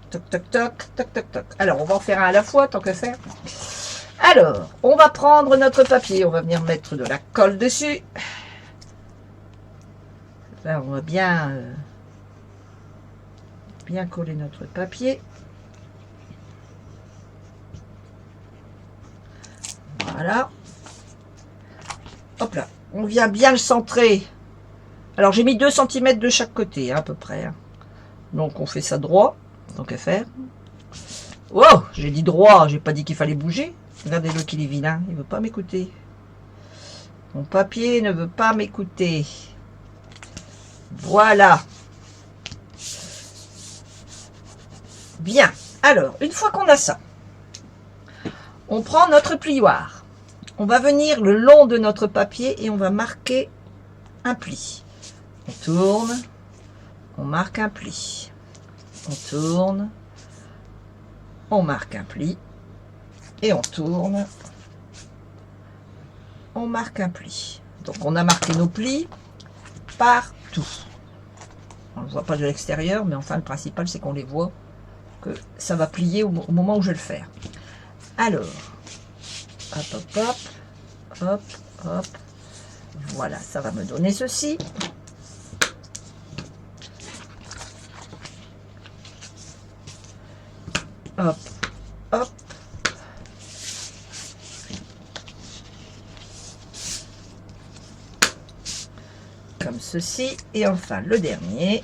Toc, toc, toc, toc, toc, toc. Alors, on va en faire un à la fois, tant que faire. Alors, on va prendre notre papier. On va venir mettre de la colle dessus. Là, on va bien coller notre papier. Voilà. Hop là. On vient bien le centrer. Alors, j'ai mis 2 cm de chaque côté, hein, à peu près. Hein. Donc, on fait ça droit. Tant qu'à faire. Oh, j'ai dit droit. J'ai pas dit qu'il fallait bouger. Regardez-le qu'il est vilain. Il veut pas m'écouter. Mon papier ne veut pas m'écouter. Voilà. Bien. Alors, une fois qu'on a ça, on prend notre plioir. On va venir le long de notre papier et on va marquer un pli. On tourne. On marque un pli. On tourne. On marque un pli. Et on tourne. On marque un pli. Donc, on a marqué nos plis partout. On ne le voit pas de l'extérieur, mais enfin, le principal, c'est qu'on les voit, que ça va plier au moment où je vais le faire. Alors, hop, hop, hop, hop, hop. Voilà, ça va me donner ceci. Hop, hop. Comme ceci. Et enfin, le dernier.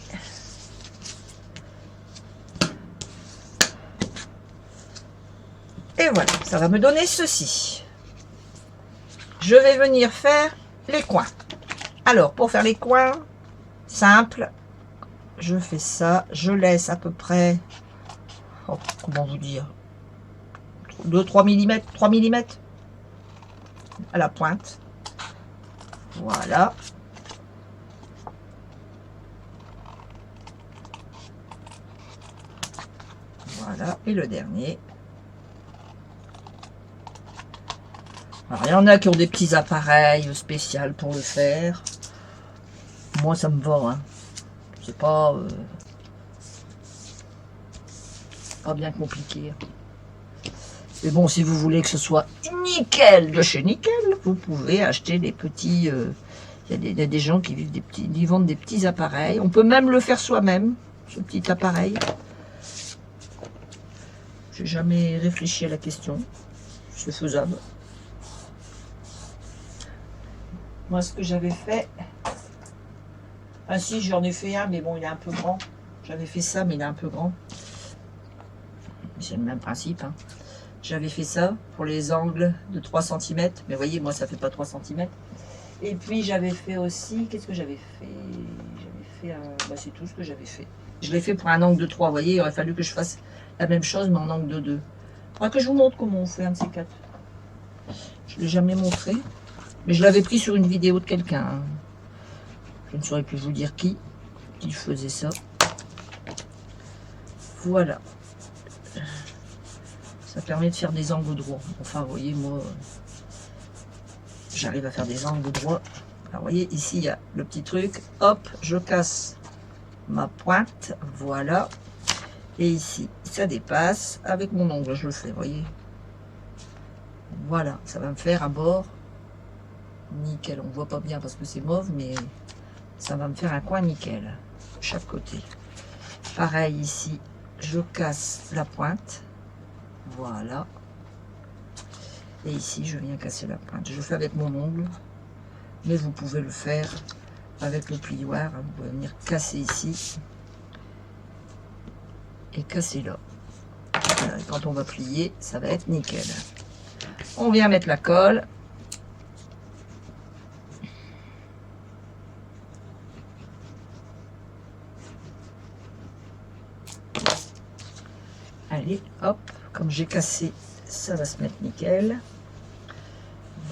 Et voilà, ça va me donner ceci. Je vais venir faire les coins. Alors, pour faire les coins, simple, je fais ça, je laisse à peu près, oh, comment vous dire, 2-3 mm, 3 mm à la pointe. Voilà. Voilà, et le dernier. Alors, il y en a qui ont des petits appareils spéciaux pour le faire. Moi, ça me va, hein. C'est pas bien compliqué. Mais bon, si vous voulez que ce soit nickel de chez Nickel, vous pouvez acheter des petits... il y a des gens qui vivent ils vendent des petits appareils. On peut même le faire soi-même, ce petit appareil. J'ai jamais réfléchi à la question. C'est faisable. Moi, ce que j'avais fait... Ah si, j'en ai fait un, mais bon, il est un peu grand. J'avais fait ça, mais il est un peu grand. C'est le même principe, hein. J'avais fait ça pour les angles de 3 cm. Mais vous voyez, moi, ça fait pas 3 cm. Et puis, j'avais fait aussi... Qu'est-ce que j'avais fait? J'avais fait un... Bah, c'est tout ce que j'avais fait. Je l'ai fait pour un angle de 3. Vous voyez, il aurait fallu que je fasse la même chose, mais en angle de 2. Il faudra que je vous montre comment on fait un de ces 4. Je ne l'ai jamais montré. Mais je l'avais pris sur une vidéo de quelqu'un, hein. Je ne saurais plus vous dire qui faisait ça. Voilà. Ça permet de faire des angles droits. Enfin, vous voyez, moi, j'arrive à faire des angles droits. Alors, vous voyez, ici, il y a le petit truc. Hop, je casse ma pointe. Voilà. Et ici, ça dépasse. Avec mon ongle, je le fais, vous voyez. Voilà, ça va me faire un bord nickel. On ne voit pas bien parce que c'est mauve, mais ça va me faire un coin nickel. De chaque côté. Pareil ici, je casse la pointe. Voilà. Et ici, je viens casser la pointe. Je le fais avec mon ongle, mais vous pouvez le faire avec le plioir. Vous pouvez venir casser ici et casser là. Voilà. Et quand on va plier, ça va être nickel. On vient mettre la colle. Allez, hop, comme j'ai cassé, ça va se mettre nickel.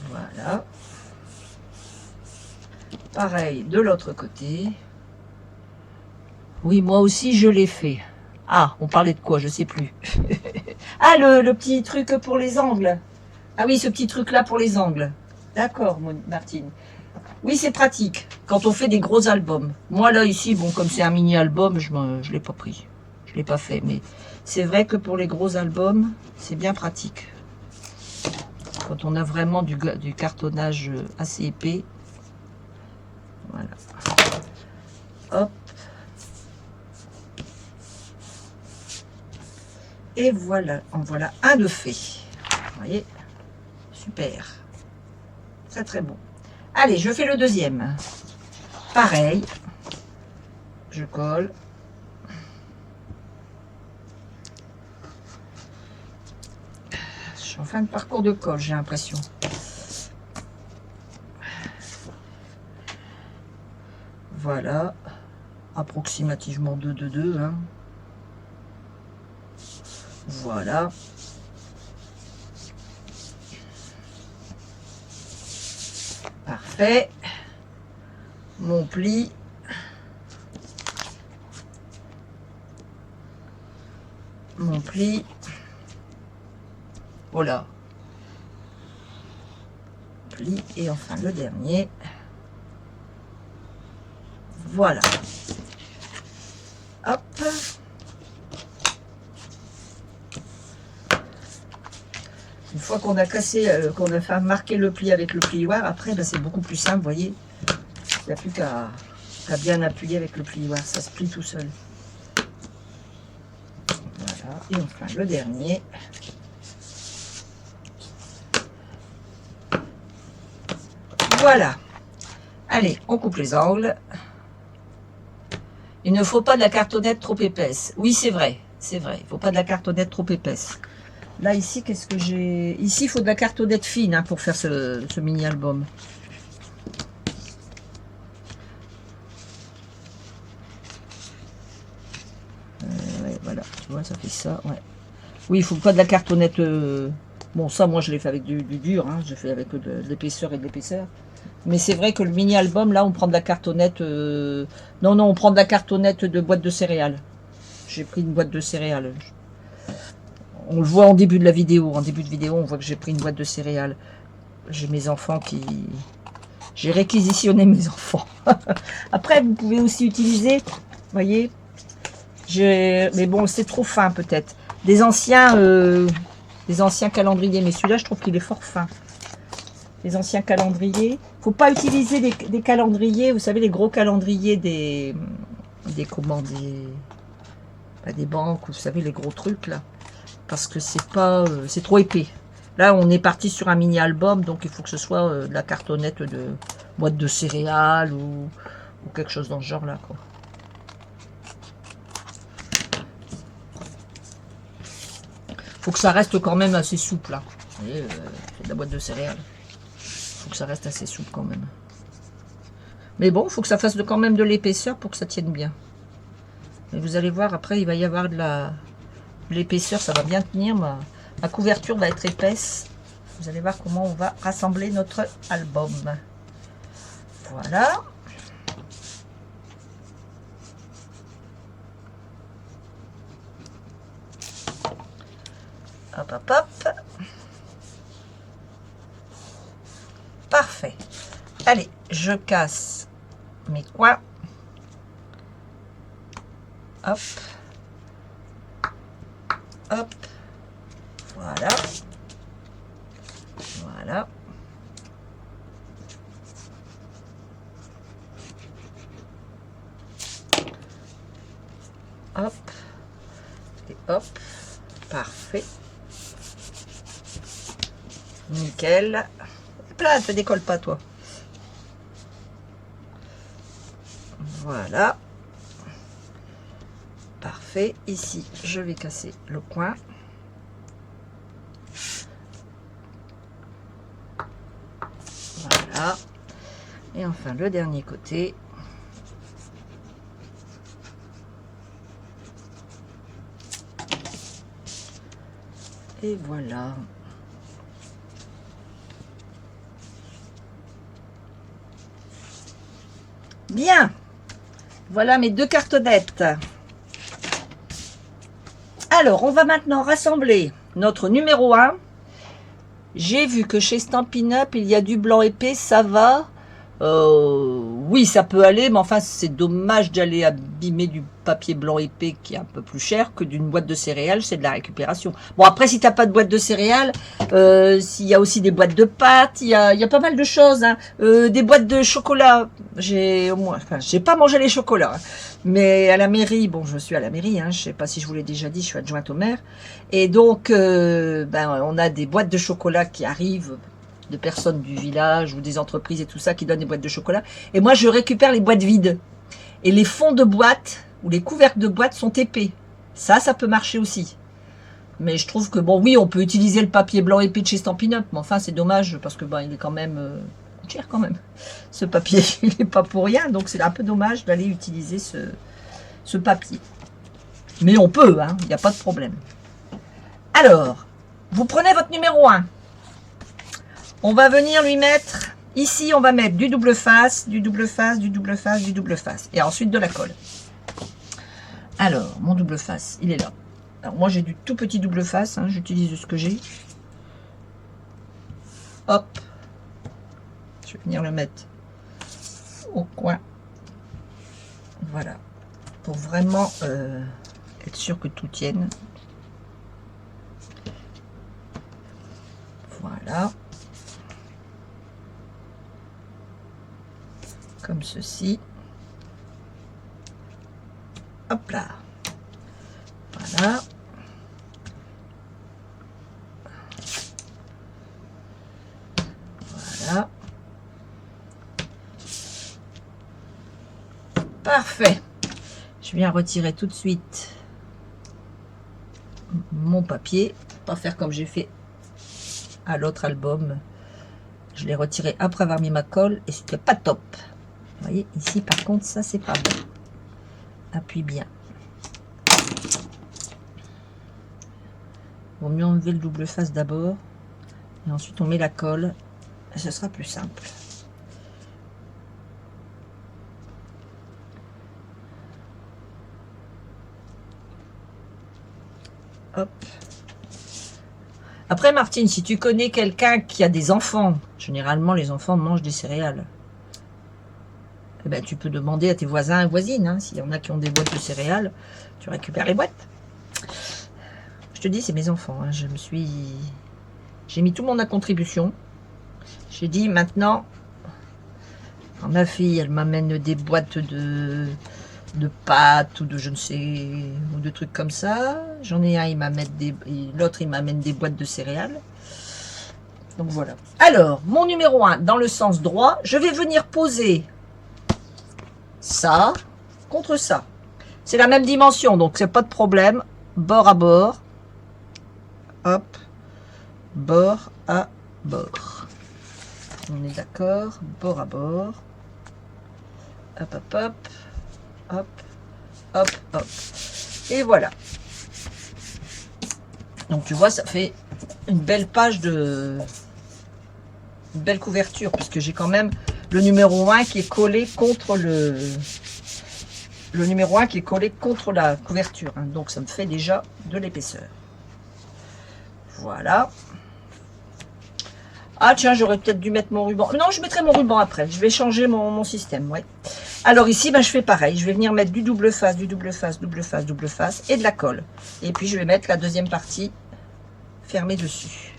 Voilà. Pareil de l'autre côté. Oui, moi aussi je l'ai fait. Ah, on parlait de quoi? Je sais plus. Ah, le petit truc pour les angles. Ah oui, ce petit truc là pour les angles. D'accord, Martine. Oui, c'est pratique quand on fait des gros albums. Moi là ici, bon, comme c'est un mini album, je l'ai pas pris. Je l'ai pas fait, mais c'est vrai que pour les gros albums, c'est bien pratique. Quand on a vraiment du cartonnage assez épais. Voilà. Hop. Et voilà, en voilà un de fait. Vous voyez? Super. Très très bon. Allez, je fais le deuxième. Pareil. Je colle. Je suis en fin de parcours de colle, j'ai l'impression. Voilà. Approximativement 2 de 2. Hein. Voilà. Parfait. Mon pli. Mon pli. Voilà. Pli. Et enfin le dernier. Voilà. Hop. Une fois qu'on a cassé, qu'on a fait marquer le pli avec le plioir, après ben, c'est beaucoup plus simple, vous voyez. Il n'y a plus qu'à bien appuyer avec le plioir, ça se plie tout seul. Voilà, et enfin le dernier. Voilà. Allez, on coupe les angles. Il ne faut pas de la cartonnette trop épaisse. Oui, c'est vrai, c'est vrai. Il ne faut pas de la cartonnette trop épaisse. Là, ici, qu'est-ce que j'ai? Ici, il faut de la cartonnette fine hein, pour faire ce mini-album. Ouais, voilà, tu vois, ça fait ça, ouais. Oui, il ne faut pas de la cartonnette... Bon, ça, moi, je l'ai fait avec du dur, hein. Je fais avec de l'épaisseur et de l'épaisseur. Mais c'est vrai que le mini-album, là, on prend de la cartonnette... Non, non, on prend de la cartonnette de boîte de céréales. J'ai pris une boîte de céréales. On le voit en début de la vidéo. En début de vidéo, on voit que j'ai pris une boîte de céréales. J'ai mes enfants qui... J'ai réquisitionné mes enfants. Après, vous pouvez aussi utiliser, vous voyez, mais bon, c'est trop fin peut-être. Des anciens calendriers. Mais celui-là, je trouve qu'il est fort fin. Les anciens calendriers. Faut pas utiliser des calendriers, vous savez, les gros calendriers des banques, vous savez, les gros trucs là. Parce que c'est pas, c'est trop épais. Là, on est parti sur un mini-album, donc il faut que ce soit de la cartonnette de boîte de céréales ou quelque chose dans ce genre-là, quoi. Faut que ça reste quand même assez souple, là. Vous voyez, c'est de la boîte de céréales. Faut que ça reste assez souple quand même. Mais bon, il faut que ça fasse quand même de l'épaisseur pour que ça tienne bien. Et vous allez voir, après, il va y avoir de l'épaisseur, ça va bien tenir. Ma couverture va être épaisse. Vous allez voir comment on va rassembler notre album. Voilà. Hop, hop, hop. Parfait. Allez, je casse mes coins. Hop. Hop. Voilà. Voilà. Hop. Et hop. Parfait. Nickel. Hop là, ne te décolle pas, toi. Voilà. Parfait. Ici, je vais casser le coin. Voilà. Et enfin, le dernier côté. Et voilà. Bien. Voilà mes deux cartonnettes. Alors, on va maintenant rassembler notre numéro 1. J'ai vu que chez Stampin' Up, il y a du blanc épais, ça va. Oui, ça peut aller, mais enfin, c'est dommage d'aller abîmer du papier blanc épais qui est un peu plus cher que d'une boîte de céréales, c'est de la récupération. Bon, après, si tu n'as pas de boîte de céréales, il y a aussi des boîtes de pâtes, il y a pas mal de choses. Hein. Des boîtes de chocolat, j'ai pas mangé les chocolats. Hein. Mais à la mairie, bon, je suis à la mairie, hein, je sais pas si je vous l'ai déjà dit, je suis adjointe au maire. Et donc, on a des boîtes de chocolat qui arrivent de personnes du village ou des entreprises et tout ça qui donnent des boîtes de chocolat. Et moi, je récupère les boîtes vides. Et les fonds de boîte ou les couvercles de boîte sont épais. Ça peut marcher aussi. Mais je trouve que, bon, oui, on peut utiliser le papier blanc épais de chez Stampin' Up. Mais enfin, c'est dommage parce que, il est quand même cher quand même. Ce papier, il n'est pas pour rien. Donc, c'est un peu dommage d'aller utiliser ce papier. Mais on peut, hein, il n'y a pas de problème. Alors, vous prenez votre numéro 1. On va venir lui mettre, ici on va mettre du double face, du double face, du double face, du double face. Et ensuite de la colle. Alors, mon double face, il est là. Alors moi j'ai du tout petit double face, hein, j'utilise ce que j'ai. Hop. Je vais venir le mettre au coin. Voilà. Pour vraiment être sûr que tout tienne. Voilà. Comme ceci. Hop là. Voilà. Voilà. Parfait. Je viens retirer tout de suite mon papier. Pas faire comme j'ai fait à l'autre album. Je l'ai retiré après avoir mis ma colle et c'était pas top. Vous voyez, ici par contre, ça c'est pas bon. Appuie bien. Il vaut mieux enlever le double face d'abord. Et ensuite on met la colle. Et ce sera plus simple. Hop. Après, Martine, si tu connais quelqu'un qui a des enfants, généralement les enfants mangent des céréales. Eh ben, tu peux demander à tes voisins et voisines, hein, s'il y en a qui ont des boîtes de céréales, tu récupères les boîtes. Je te dis, c'est mes enfants. Hein, j'ai mis tout le monde à contribution. J'ai dit maintenant, quand ma fille, elle m'amène des boîtes de pâtes ou de je ne sais, ou de trucs comme ça. J'en ai un, l'autre, il m'amène des boîtes de céréales. Donc voilà. Alors, mon numéro 1, dans le sens droit, je vais venir poser ça contre ça. C'est la même dimension, donc c'est pas de problème. Bord à bord. Hop. Bord à bord. On est d'accord. Bord à bord. Hop, hop, hop. Hop, hop, hop. Et voilà. Donc tu vois, ça fait une belle page de... Une belle couverture, puisque j'ai quand même le numéro 1 qui est collé contre le numéro 1 qui est collé contre la couverture. Hein. Donc ça me fait déjà de l'épaisseur. Voilà. Ah tiens, j'aurais peut-être dû mettre mon ruban. Non, je mettrai mon ruban après. Je vais changer mon système, ouais. Alors ici, ben, je fais pareil. Je vais venir mettre du double face, du double face, double face, double face et de la colle. Et puis je vais mettre la deuxième partie fermée dessus.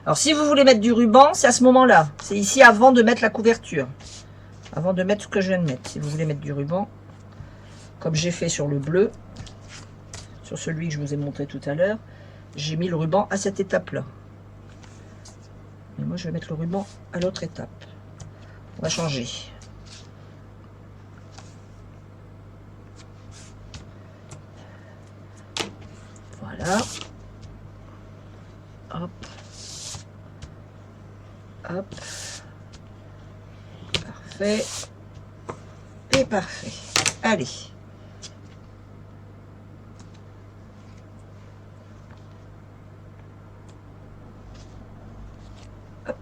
Alors si vous voulez mettre du ruban, c'est à ce moment-là. C'est ici avant de mettre la couverture. Avant de mettre ce que je viens de mettre. Si vous voulez mettre du ruban, comme j'ai fait sur le bleu, sur celui que je vous ai montré tout à l'heure, j'ai mis le ruban à cette étape-là. Mais moi, je vais mettre le ruban à l'autre étape. On va changer. Voilà. Hop. Hop. Parfait. Et parfait. Allez. Hop.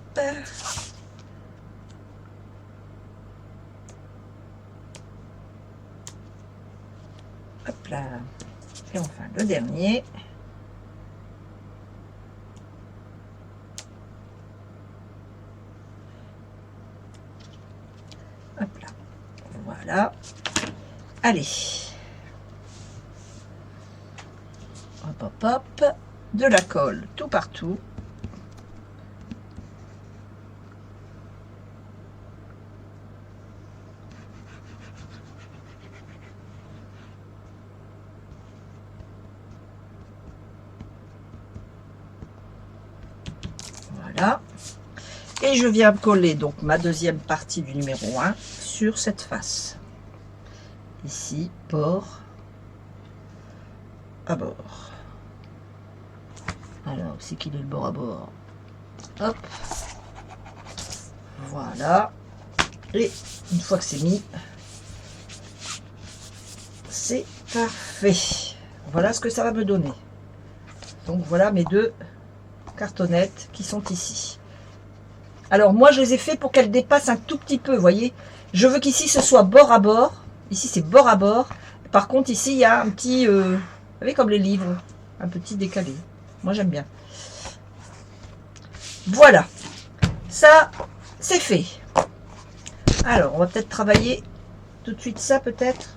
Hop là. Et enfin le dernier. Hop là. Voilà. Allez. Hop, hop, hop. De la colle tout partout. Voilà. Et je viens coller donc ma deuxième partie du numéro 1 sur cette face. Ici, bord à bord. Alors, c'est qu'il est le bord à bord. Hop. Voilà. Et une fois que c'est mis, c'est parfait. Voilà ce que ça va me donner. Donc voilà mes deux cartonnettes qui sont ici. Alors moi je les ai fait pour qu'elles dépassent un tout petit peu, vous voyez. Je veux qu'ici ce soit bord à bord. Ici c'est bord à bord. Par contre ici il y a un petit, vous savez comme les livres, un petit décalé. Moi j'aime bien. Voilà. Ça c'est fait. Alors on va peut-être travailler tout de suite ça peut-être.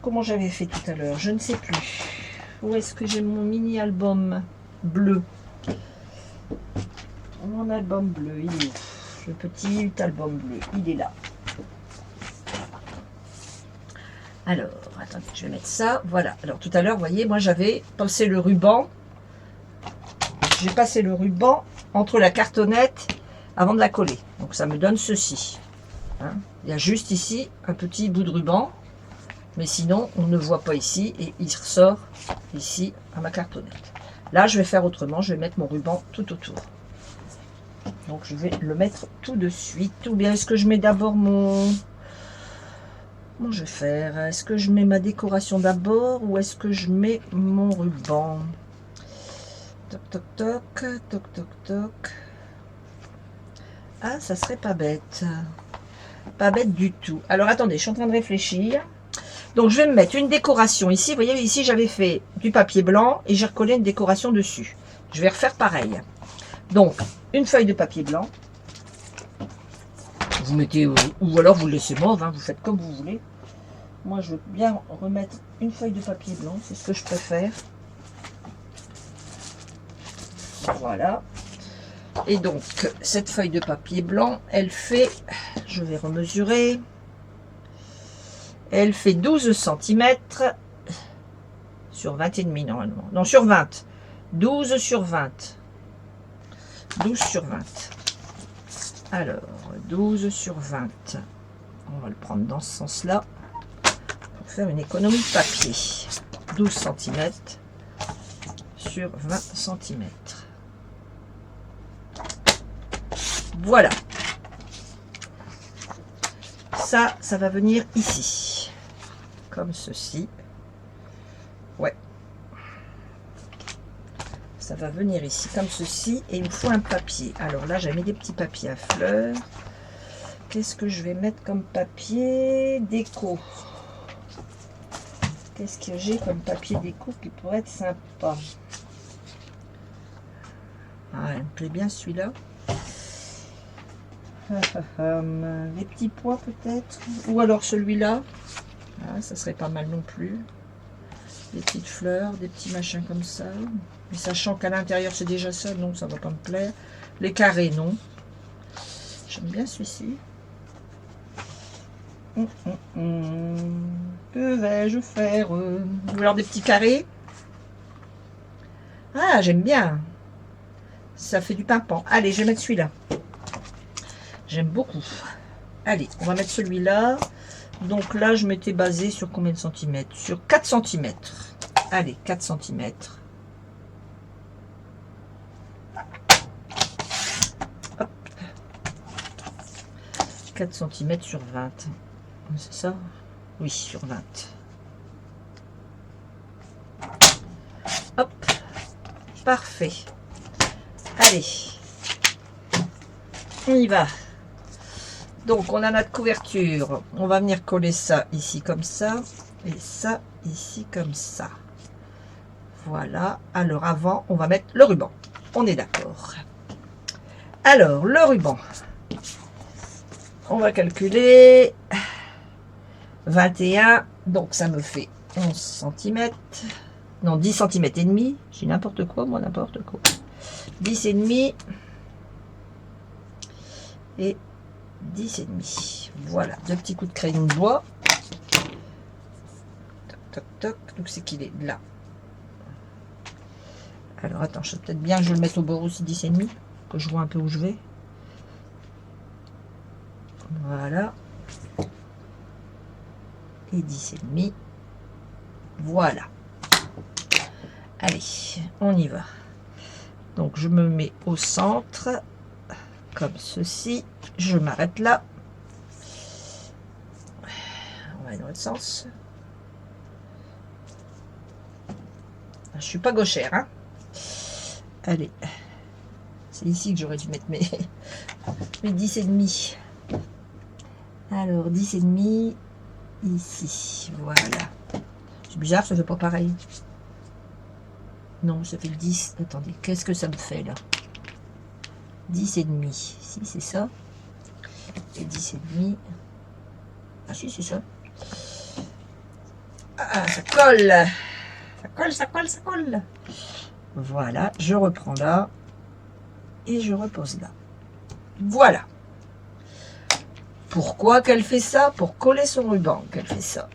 Comment j'avais fait tout à l'heure, je ne sais plus. Où est-ce que j'ai mon mini album bleu? Mon album bleu, il est où? Le petit album bleu, il est là. Alors, attendez, je vais mettre ça. Voilà. Alors, tout à l'heure, vous voyez, moi, j'avais passé le ruban. J'ai passé le ruban entre la cartonnette avant de la coller. Donc, ça me donne ceci. Hein, il y a juste ici un petit bout de ruban. Mais sinon, on ne voit pas ici. Et il ressort ici à ma cartonnette. Là, je vais faire autrement. Je vais mettre mon ruban tout autour. Donc, je vais le mettre tout de suite. Ou bien, est-ce que je mets d'abord mon... Comment je vais faire? Est-ce que je mets ma décoration d'abord ou est-ce que je mets mon ruban? Toc, toc, toc, toc, toc, toc. Ah, ça serait pas bête. Pas bête du tout. Alors, attendez, je suis en train de réfléchir. Donc, je vais me mettre une décoration ici. Vous voyez, ici, j'avais fait du papier blanc et j'ai recollé une décoration dessus. Je vais refaire pareil. Donc, une feuille de papier blanc. Vous mettez, ou alors vous le laissez mauve, hein, vous faites comme vous voulez. Moi, je veux bien remettre une feuille de papier blanc, c'est ce que je préfère. Voilà. Et donc, cette feuille de papier blanc, elle fait, je vais remesurer, elle fait 12 cm sur 20 et demi normalement. Non, sur 20. 12 sur 20. 12 sur 20. Alors, 12 sur 20. On va le prendre dans ce sens-là pour faire une économie de papier. 12 cm sur 20 cm. Voilà. Ça va venir ici. Comme ceci. Ouais. Ça va venir ici comme ceci. Et il me faut un papier. Alors là, j'ai mis des petits papiers à fleurs. Qu'est-ce que je vais mettre comme papier déco? Qu'est-ce que j'ai comme papier déco qui pourrait être sympa? Ah, il me plaît bien celui-là. Les petits pois peut-être. Ou alors celui-là. Ah, ça serait pas mal non plus. Des petites fleurs, des petits machins comme ça. Mais sachant qu'à l'intérieur c'est déjà ça, non, ça va pas me plaire. Les carrés, non. J'aime bien celui-ci. Que vais-je faire? Ou alors des petits carrés. Ah, j'aime bien. Ça fait du pimpant. Allez, je vais mettre celui-là. J'aime beaucoup. Allez, on va mettre celui-là. Donc là, je m'étais basé sur combien de centimètres? Sur 4 cm. Allez, 4 cm. Hop. 4 cm sur 20. C'est ça? Oui, sur 20. Hop. Parfait. Allez. On y va. Donc, on a notre couverture. On va venir coller ça ici comme ça. Et ça ici comme ça. Voilà. Alors, avant, on va mettre le ruban. On est d'accord. Alors, le ruban. On va calculer 21. Donc, ça me fait 11 cm. Non, 10 cm et demi. J'ai n'importe quoi, moi, n'importe quoi. 10 et demi. Et 10 et demi. Voilà, deux petits coups de crayon de bois. Toc, toc, toc. Donc c'est qu'il est là. Alors attends, je sais peut-être bien que je vais le mettre au bord aussi 10 et demi, que je vois un peu où je vais. Voilà. Et 10 et demi. Voilà. Allez, on y va. Donc je me mets au centre, comme ceci. Je m'arrête là. On va aller dans l'autre sens. Je suis pas gauchère, hein. Allez. C'est ici que j'aurais dû mettre mes 10 et demi. Alors 10 et demi ici. Voilà. C'est bizarre, ça fait pas pareil. Non, ça fait 10. Attendez, qu'est-ce que ça me fait là? 10 et demi. Si, c'est ça. Et 10 et demi. Ah si, c'est ça. Ah, ça colle. Ça colle, ça colle, ça colle. Voilà, je reprends là. Et je repose là. Voilà. Pourquoi qu'elle fait ça? Pour coller son ruban qu'elle fait ça.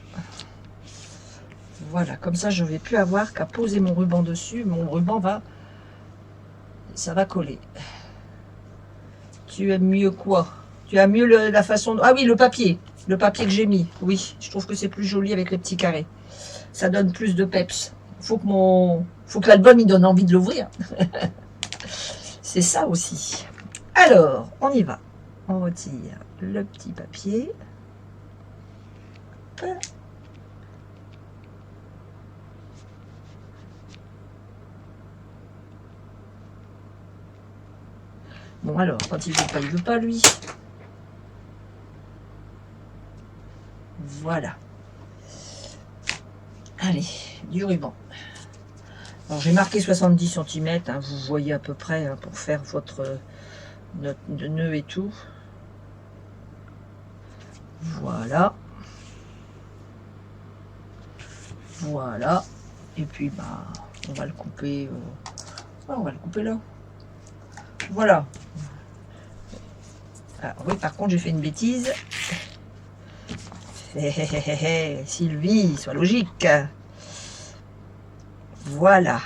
Voilà, comme ça je ne vais plus avoir qu'à poser mon ruban dessus. Mon ruban va... Ça va coller. Tu aimes mieux quoi? Tu aimes mieux la façon... Ah oui, le papier. Le papier que j'ai mis. Oui, je trouve que c'est plus joli avec les petits carrés. Ça donne plus de peps. Faut que l'album il donne envie de l'ouvrir. C'est ça aussi. Alors, on y va. On retire le petit papier. Bon alors, quand il veut pas lui. Voilà. Allez, du ruban. Alors j'ai marqué 70 cm, hein, vous voyez à peu près, hein, pour faire votre nœud et tout. Voilà. Voilà. Et puis bah on va le couper. On va le couper là. Voilà. Ah, oui, par contre j'ai fait une bêtise. Sylvie, sois logique. Voilà.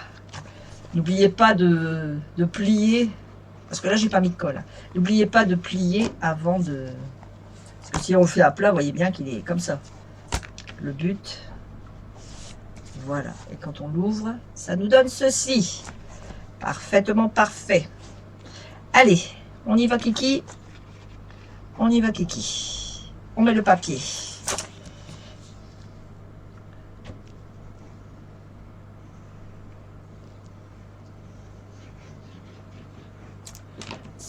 N'oubliez pas de plier. Parce que là, j'ai pas mis de colle. N'oubliez pas de plier avant de... Parce que si on le fait à plat, vous voyez bien qu'il est comme ça. Le but. Voilà. Et quand on l'ouvre, ça nous donne ceci. Parfaitement parfait. Allez, on y va, Kiki. On y va, Kiki. On met le papier.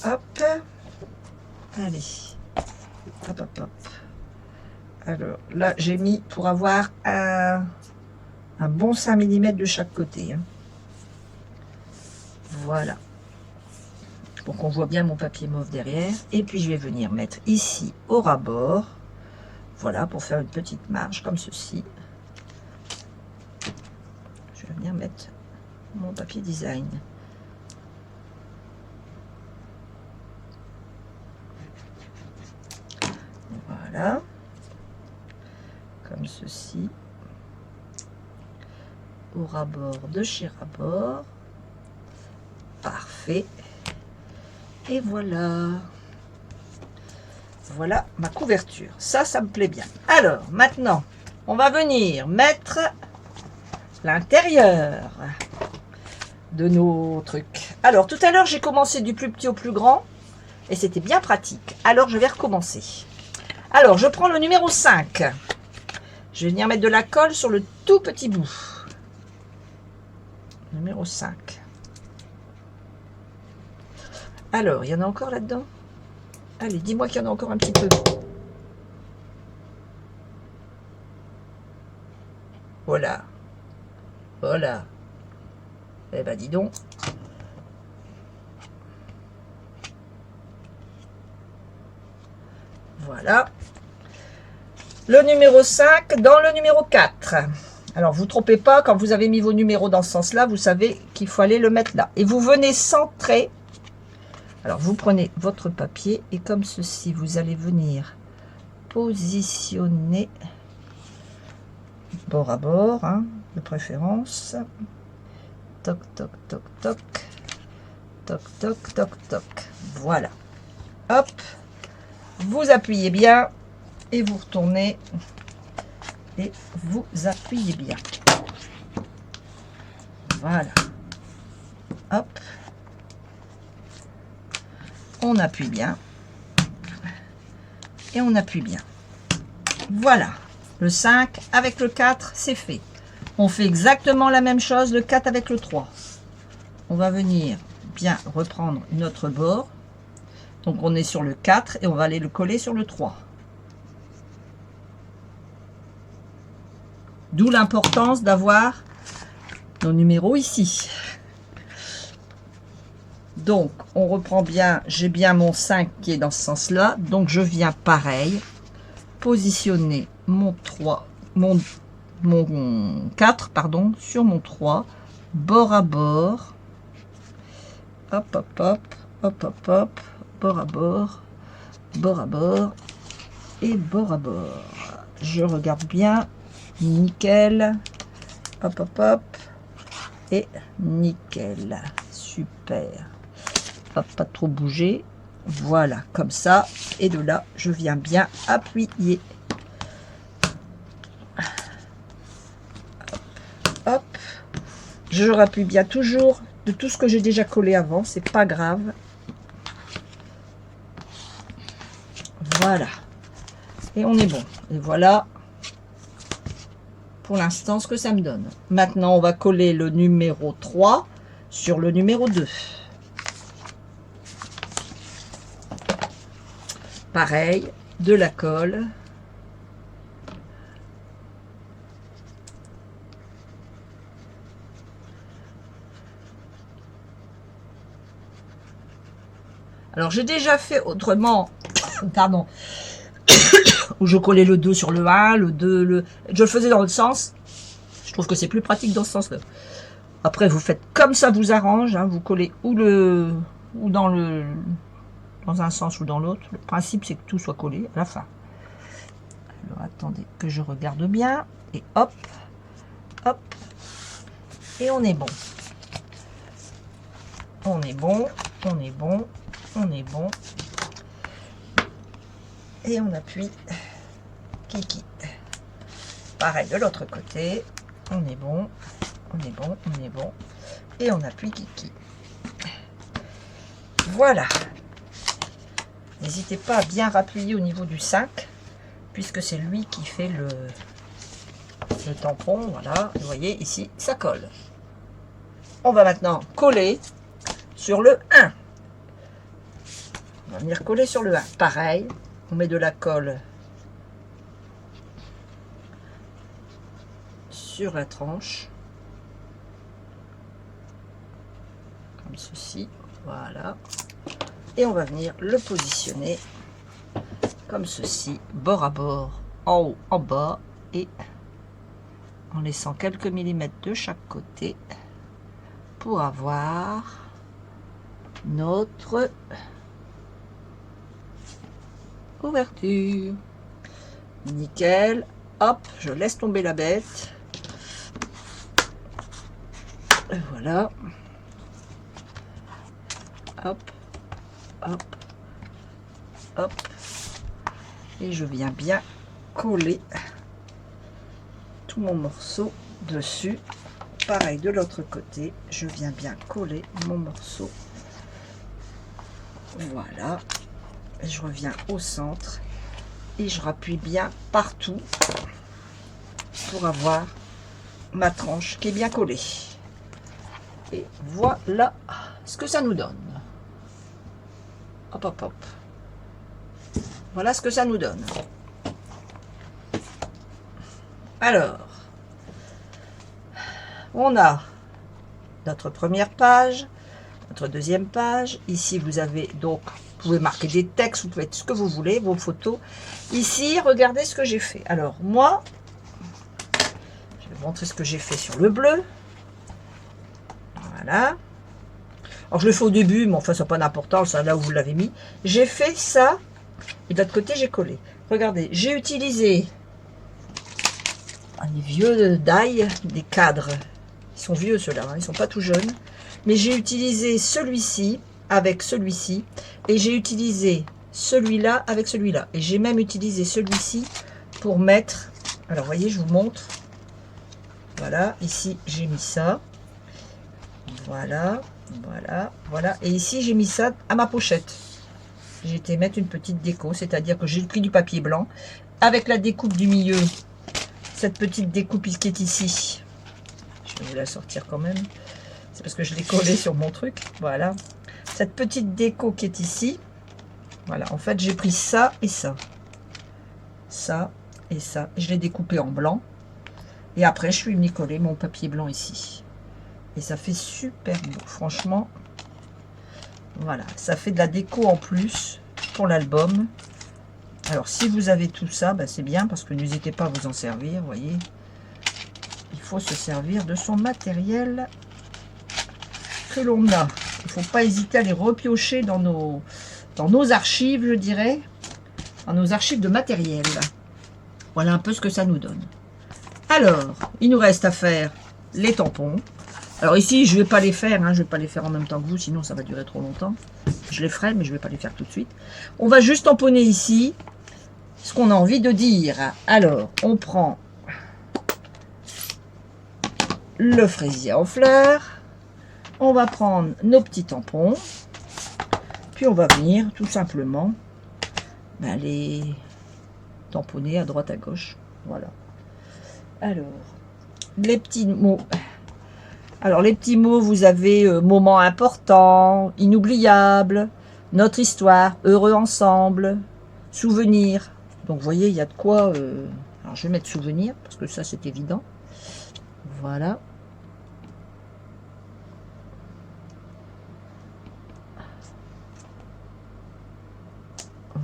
Hop. Allez. Hop, hop, hop. Alors, là, j'ai mis pour avoir un bon 5 mm de chaque côté. Hein. Voilà. Pour qu'on voit bien mon papier mauve derrière. Et puis, je vais venir mettre ici au ras-bord. Voilà, pour faire une petite marge comme ceci. Je vais venir mettre mon papier design. Voilà. Comme ceci. Au ras-bord de chez ras-bord. Parfait. Et voilà. Voilà ma couverture. Ça me plaît bien. Alors, maintenant, on va venir mettre l'intérieur de nos trucs. Alors, tout à l'heure, j'ai commencé du plus petit au plus grand. Et c'était bien pratique. Alors, je vais recommencer. Alors, je prends le numéro 5. Je vais venir mettre de la colle sur le tout petit bout. Numéro 5. Alors, il y en a encore là-dedans? Allez, dis-moi qu'il y en a encore un petit peu. Voilà. Voilà. Eh ben, dis donc. Voilà. Le numéro 5 dans le numéro 4. Alors, vous ne trompez pas, quand vous avez mis vos numéros dans ce sens-là, vous savez qu'il faut aller le mettre là. Et vous venez centrer. Alors, vous prenez votre papier et comme ceci, vous allez venir positionner bord à bord, hein, de préférence. Toc, toc, toc, toc. Toc, toc, toc, toc. Voilà. Hop. Vous appuyez bien et vous retournez et vous appuyez bien. Voilà. Hop. On appuie bien. Et on appuie bien. Voilà. Le 5 avec le 4, c'est fait. On fait exactement la même chose, le 4 avec le 3. On va venir bien reprendre notre bord. Donc on est sur le 4 et on va aller le coller sur le 3. D'où l'importance d'avoir nos numéros ici. Donc on reprend bien, j'ai bien mon 5 qui est dans ce sens-là. Donc je viens pareil, positionner mon 3, mon 4, pardon, sur mon 3, bord à bord. Hop, hop, hop, hop, hop, hop, bord à bord, bord à bord et bord à bord. Je regarde bien. Nickel, hop hop hop, et nickel, super, pas trop bouger, voilà, comme ça, et de là, je viens bien appuyer, hop, je rappuie bien toujours de tout ce que j'ai déjà collé avant, c'est pas grave, voilà, et on est bon, et voilà. Pour l'instant, ce que ça me donne. Maintenant, on va coller le numéro 3 sur le numéro 2. Pareil, de la colle. Alors, j'ai déjà fait autrement, pardon, où je collais le 2 sur le 1, le 2, je le faisais dans l'autre sens. Je trouve que c'est plus pratique dans ce sens-là. Après, vous faites comme ça vous arrange, hein, vous collez ou dans un sens ou dans l'autre. Le principe, c'est que tout soit collé à la fin. Alors, attendez que je regarde bien. Et hop, hop. Et on est bon. On est bon, on est bon, on est bon. Et on appuie kiki. Pareil de l'autre côté. On est bon, on est bon, on est bon. Et on appuie kiki. Voilà. N'hésitez pas à bien rappuyer au niveau du 5, puisque c'est lui qui fait le tampon. Voilà, vous voyez ici, ça colle. On va maintenant coller sur le 1. On va venir coller sur le 1. Pareil, on met de la colle sur la tranche. Comme ceci. Voilà. Et on va venir le positionner comme ceci, bord à bord, en haut, en bas, et en laissant quelques millimètres de chaque côté pour avoir notre ouverture. Nickel. Hop, je laisse tomber la bête. Et voilà. Hop, hop, hop. Et je viens bien coller tout mon morceau dessus. Pareil de l'autre côté, je viens bien coller mon morceau. Voilà. Et je reviens au centre et je rappuie bien partout pour avoir ma tranche qui est bien collée. Et voilà ce que ça nous donne. Hop, hop, hop. Voilà ce que ça nous donne. Alors, on a notre première page, notre deuxième page. Ici, vous avez donc, vous pouvez marquer des textes, vous pouvez mettre ce que vous voulez, vos photos. Ici, regardez ce que j'ai fait. Alors, moi, je vais vous montrer ce que j'ai fait sur le bleu. Voilà. Alors, je le fais au début, mais enfin, ça n'a pas d'importance, ça, là où vous l'avez mis. J'ai fait ça, et de l'autre côté, j'ai collé. Regardez, j'ai utilisé des vieux d'ail, des cadres. Ils sont vieux ceux-là, hein, ils sont pas tout jeunes. Mais j'ai utilisé celui-ci avec celui-ci. Et j'ai utilisé celui-là avec celui-là. Et j'ai même utilisé celui-ci pour mettre... Alors, vous voyez, je vous montre. Voilà, ici, j'ai mis ça. Voilà, voilà, voilà. Et ici, j'ai mis ça à ma pochette. J'ai été mettre une petite déco, c'est-à-dire que j'ai pris du papier blanc avec la découpe du milieu. Cette petite découpe qui est ici. Je vais vous la sortir quand même. C'est parce que je l'ai collée sur mon truc. Voilà. Cette petite déco qui est ici. Voilà. En fait, j'ai pris ça et ça. Ça et ça. Je l'ai découpé en blanc. Et après, je suis venue coller mon papier blanc ici. Et ça fait super beau. Franchement. Voilà. Ça fait de la déco en plus pour l'album. Alors, si vous avez tout ça, ben c'est bien parce que n'hésitez pas à vous en servir. Vous voyez. Il faut se servir de son matériel que l'on a. Il ne faut pas hésiter à les repiocher dans nos archives, je dirais. Dans nos archives de matériel. Voilà un peu ce que ça nous donne. Alors, il nous reste à faire les tampons. Alors ici, je ne vais pas les faire. Hein, je ne vais pas les faire en même temps que vous, sinon ça va durer trop longtemps. Je les ferai, mais je ne vais pas les faire tout de suite. On va juste tamponner ici ce qu'on a envie de dire. Alors, on prend le fraisier en fleurs. On va prendre nos petits tampons. Puis on va venir tout simplement les tamponner à droite à gauche. Voilà. Alors, les petits mots. Alors, les petits mots, vous avez moment important, inoubliable, notre histoire, heureux ensemble, souvenir. Donc, vous voyez, il y a de quoi... alors, je vais mettre souvenir, parce que ça, c'est évident. Voilà.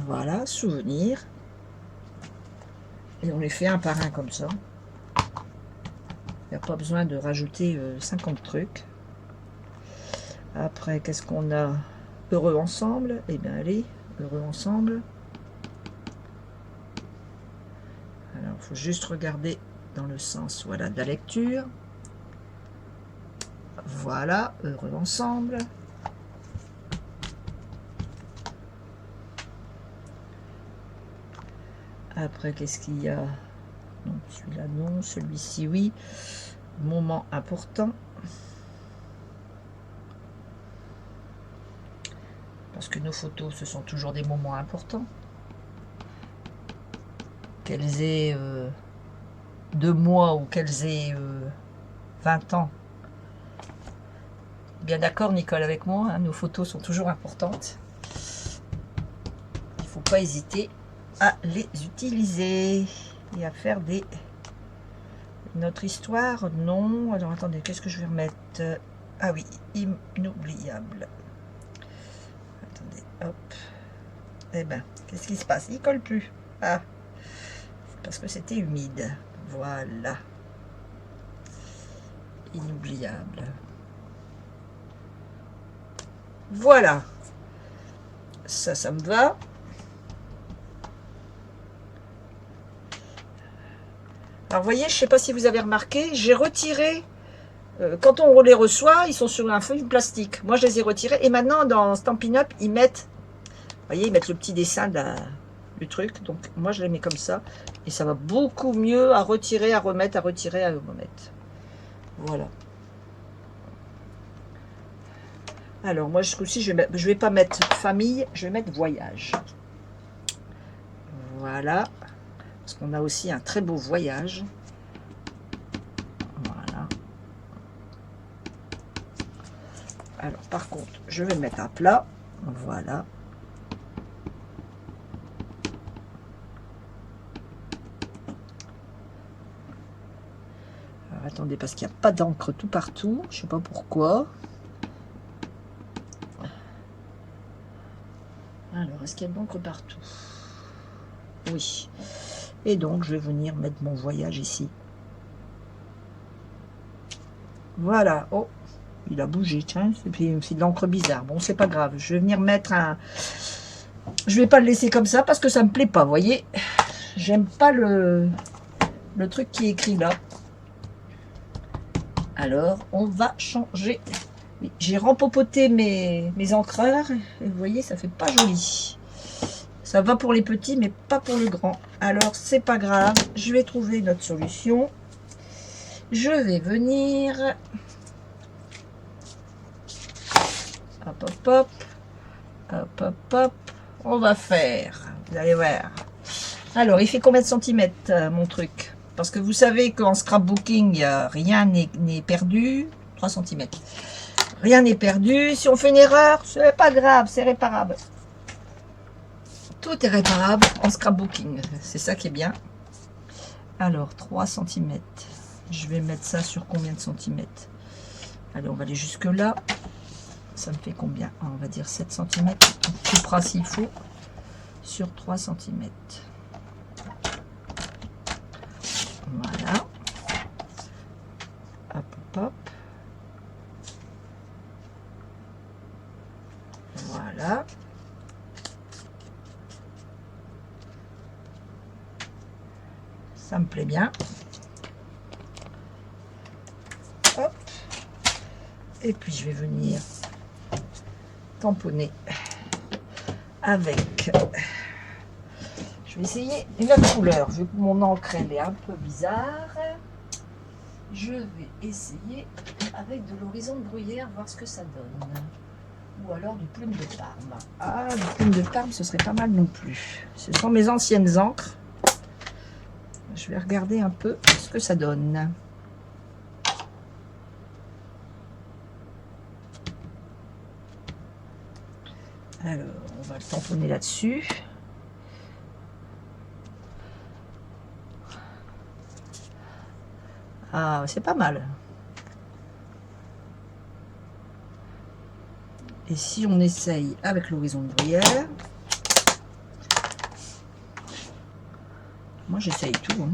Voilà, souvenir. Et on les fait un par un comme ça. Il n'y a pas besoin de rajouter 50 trucs. Après, qu'est-ce qu'on a? Heureux ensemble. Eh bien, allez, heureux ensemble. Alors, il faut juste regarder dans le sens, voilà, de la lecture. Voilà, heureux ensemble. Après, qu'est-ce qu'il y a? Non, celui-là, non. Celui-ci, oui. Moment important. Parce que nos photos, ce sont toujours des moments importants. Qu'elles aient 2 mois ou qu'elles aient 20 ans. Bien d'accord, Nicole, avec moi, hein, nos photos sont toujours importantes. Il ne faut pas hésiter à les utiliser et à faire des... Notre histoire, non. Alors, attendez, qu'est-ce que je vais remettre? Ah oui, inoubliable. Attendez, hop. Eh ben, qu'est-ce qui se passe? Il colle plus. Ah, parce que c'était humide. Voilà. Inoubliable. Voilà. Ça me va. Alors, vous voyez, je ne sais pas si vous avez remarqué, j'ai retiré, quand on les reçoit, ils sont sur un feuille plastique. Moi, je les ai retirés. Et maintenant, dans Stampin' Up, ils mettent, vous voyez, ils mettent le petit dessin du truc. Donc, moi, je les mets comme ça. Et ça va beaucoup mieux à retirer, à remettre, à retirer, à remettre. Voilà. Alors, moi, jusqu'au-ci, je vais pas mettre famille, je vais mettre voyage. Voilà. Parce qu'on a aussi un très beau voyage. Voilà. Alors, par contre, je vais le mettre à plat. Voilà. Alors, attendez, parce qu'il n'y a pas d'encre tout partout. Je ne sais pas pourquoi. Alors, est-ce qu'il y a de l'encre partout? Oui. Et donc, je vais venir mettre mon voyage ici. Voilà. Oh, il a bougé, tiens. C'est de l'encre bizarre. Bon, c'est pas grave. Je vais venir mettre un... Je vais pas le laisser comme ça parce que ça me plaît pas, vous voyez. J'aime pas le truc qui est écrit là. Alors, on va changer. Oui, j'ai rempopoté mes encreurs. Et vous voyez, ça fait pas joli. Ça va pour les petits, mais pas pour le grand. Alors, c'est pas grave. Je vais trouver notre solution. Je vais venir... Hop, hop, hop. Hop, hop, hop. On va faire. Vous allez voir. Alors, il fait combien de centimètres, mon truc? Parce que vous savez qu'en scrapbooking, rien n'est perdu. 3 cm. Rien n'est perdu. Si on fait une erreur, c'est pas grave, c'est réparable. Tout est réparable en scrapbooking. C'est ça qui est bien. Alors, 3 cm. Je vais mettre ça sur combien de centimètres? Allez, on va aller jusque là. Ça me fait combien? On va dire 7 cm. On coupera s'il faut sur 3 cm. Voilà. Hop, hop, hop. Voilà. Ça me plaît bien. Hop. Et puis je vais venir tamponner avec... Je vais essayer une autre couleur. Vu que mon encre elle est un peu bizarre, je vais essayer avec de l'horizon de bruyère, voir ce que ça donne. Ou alors du plume de Parme. Ah, du plume de Parme, ce serait pas mal non plus. Ce sont mes anciennes encres. Je vais regarder un peu ce que ça donne. Alors, on va le tamponner là-dessus. Ah, c'est pas mal. Et si on essaye avec l'horizon de bruyère, Moi, j'essaye tout. Hein.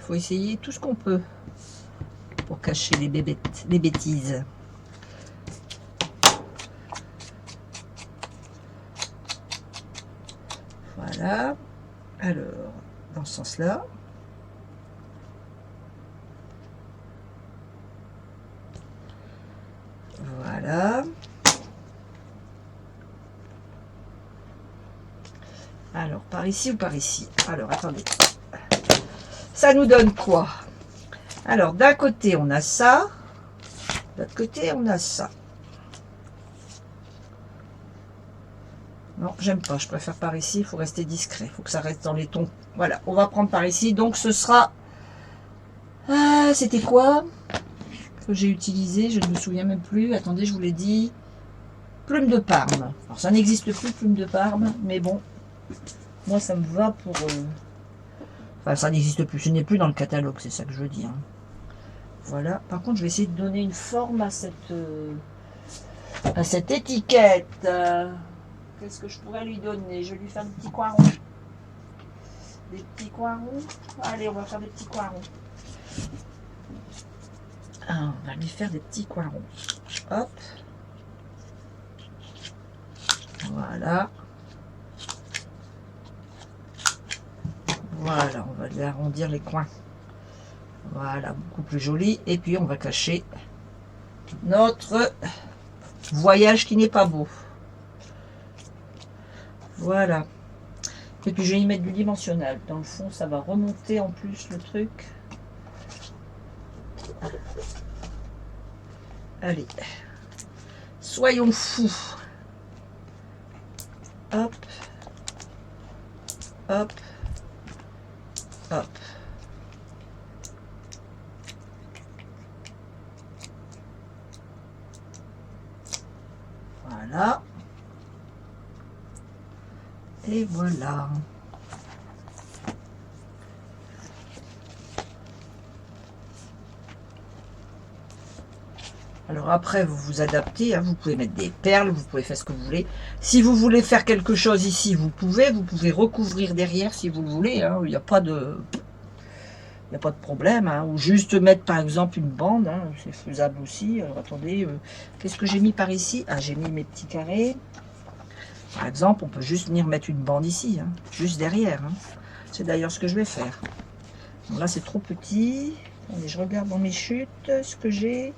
Faut essayer tout ce qu'on peut pour cacher les bêtises. Voilà. Alors, dans ce sens-là. Voilà. Alors, par ici ou par ici? Alors, attendez. Ça nous donne quoi? Alors, d'un côté, on a ça. De l'autre côté, on a ça. Non, j'aime pas. Je préfère par ici. Il faut rester discret. Il faut que ça reste dans les tons. Voilà, on va prendre par ici. Donc, ce sera... Ah, c'était quoi que j'ai utilisé? Je ne me souviens même plus. Attendez, je vous l'ai dit. Plume de Parme. Alors, ça n'existe plus, plume de Parme. Mais bon, moi, ça me va pour... Enfin, ça n'existe plus. Ce n'est plus dans le catalogue. C'est ça que je veux dire. Voilà. Par contre, je vais essayer de donner une forme à cette étiquette. Qu'est-ce que je pourrais lui donner? Je vais lui faire des petits coins ronds. Des petits coins ronds. Allez, on va faire des petits coins ronds. Ah, on va lui faire des petits coins ronds. Hop. Voilà. Voilà, on va lui arrondir les coins. Voilà, beaucoup plus joli. Et puis, on va cacher notre voyage qui n'est pas beau. Voilà. Et puis, je vais y mettre du dimensionnel. Dans le fond, ça va remonter en plus le truc. Allez. Soyons fous. Hop. Hop. Hop. Voilà. Et voilà. Alors après, vous vous adaptez, hein, vous pouvez mettre des perles, vous pouvez faire ce que vous voulez. Si vous voulez faire quelque chose ici, vous pouvez recouvrir derrière si vous le voulez. Hein, il n'y a pas de... Il n'y a pas de problème, hein, ou juste mettre par exemple une bande, hein, c'est faisable aussi. Alors attendez, qu'est-ce que j'ai mis par ici? Ah, j'ai mis mes petits carrés. Par exemple, on peut juste venir mettre une bande ici, hein, juste derrière. Hein. C'est d'ailleurs ce que je vais faire. Bon, là, c'est trop petit. Attendez, je regarde dans mes chutes ce que j'ai.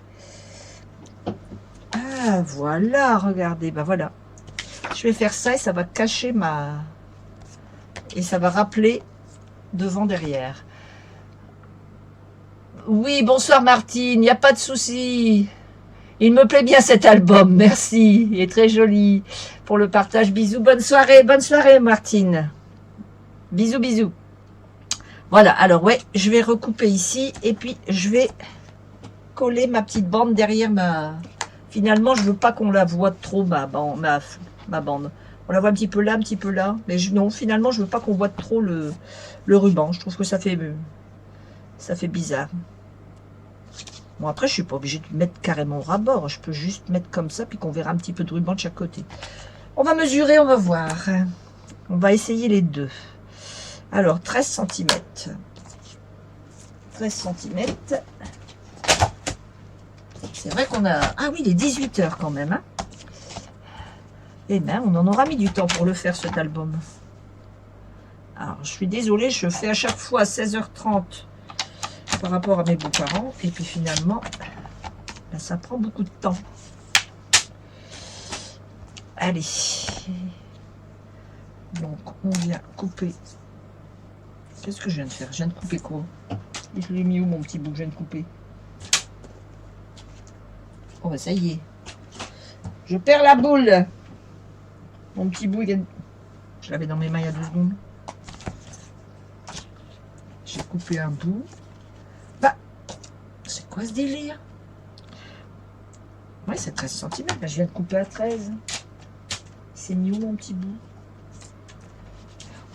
Ah, voilà, regardez, ben voilà. Je vais faire ça et ça va cacher ma... Et ça va rappeler devant, derrière. Oui, bonsoir Martine, il n'y a pas de souci. Il me plaît bien cet album, merci. Il est très joli pour le partage. Bisous, bonne soirée Martine. Bisous, bisous. Voilà, alors ouais, je vais recouper ici et puis je vais coller ma petite bande derrière ma... Finalement, je veux pas qu'on la voit trop, ma bande. On la voit un petit peu là, mais non, finalement, je veux pas qu'on voit trop le ruban. Je trouve que ça fait bizarre. Bon, après, je suis pas obligée de mettre carrément au ras-bord. Je peux juste mettre comme ça, puis qu'on verra un petit peu de ruban de chaque côté. On va mesurer, on va voir. On va essayer les deux. Alors, 13 cm. 13 cm. C'est vrai qu'on a... Ah oui, il est 18 h quand même. Hein. Eh bien, on en aura mis du temps pour le faire, cet album. Alors, je suis désolée, je fais à chaque fois à 16h30 par rapport à mes beaux-parents. Et puis finalement, ben, ça prend beaucoup de temps. Allez. Donc, on vient couper. Qu'est-ce que je viens de faire? Je viens de couper quoi? Je l'ai mis où, mon petit bout que je viens de couper? Oh, ben ça y est. Je perds la boule. Mon petit bout, il vient de... Je l'avais dans mes mains il y a 2 secondes. J'ai coupé un bout. Bah, c'est quoi ce délire? Ouais, c'est 13 cm. Bah, je viens de couper à 13. C'est mis où, mon petit bout?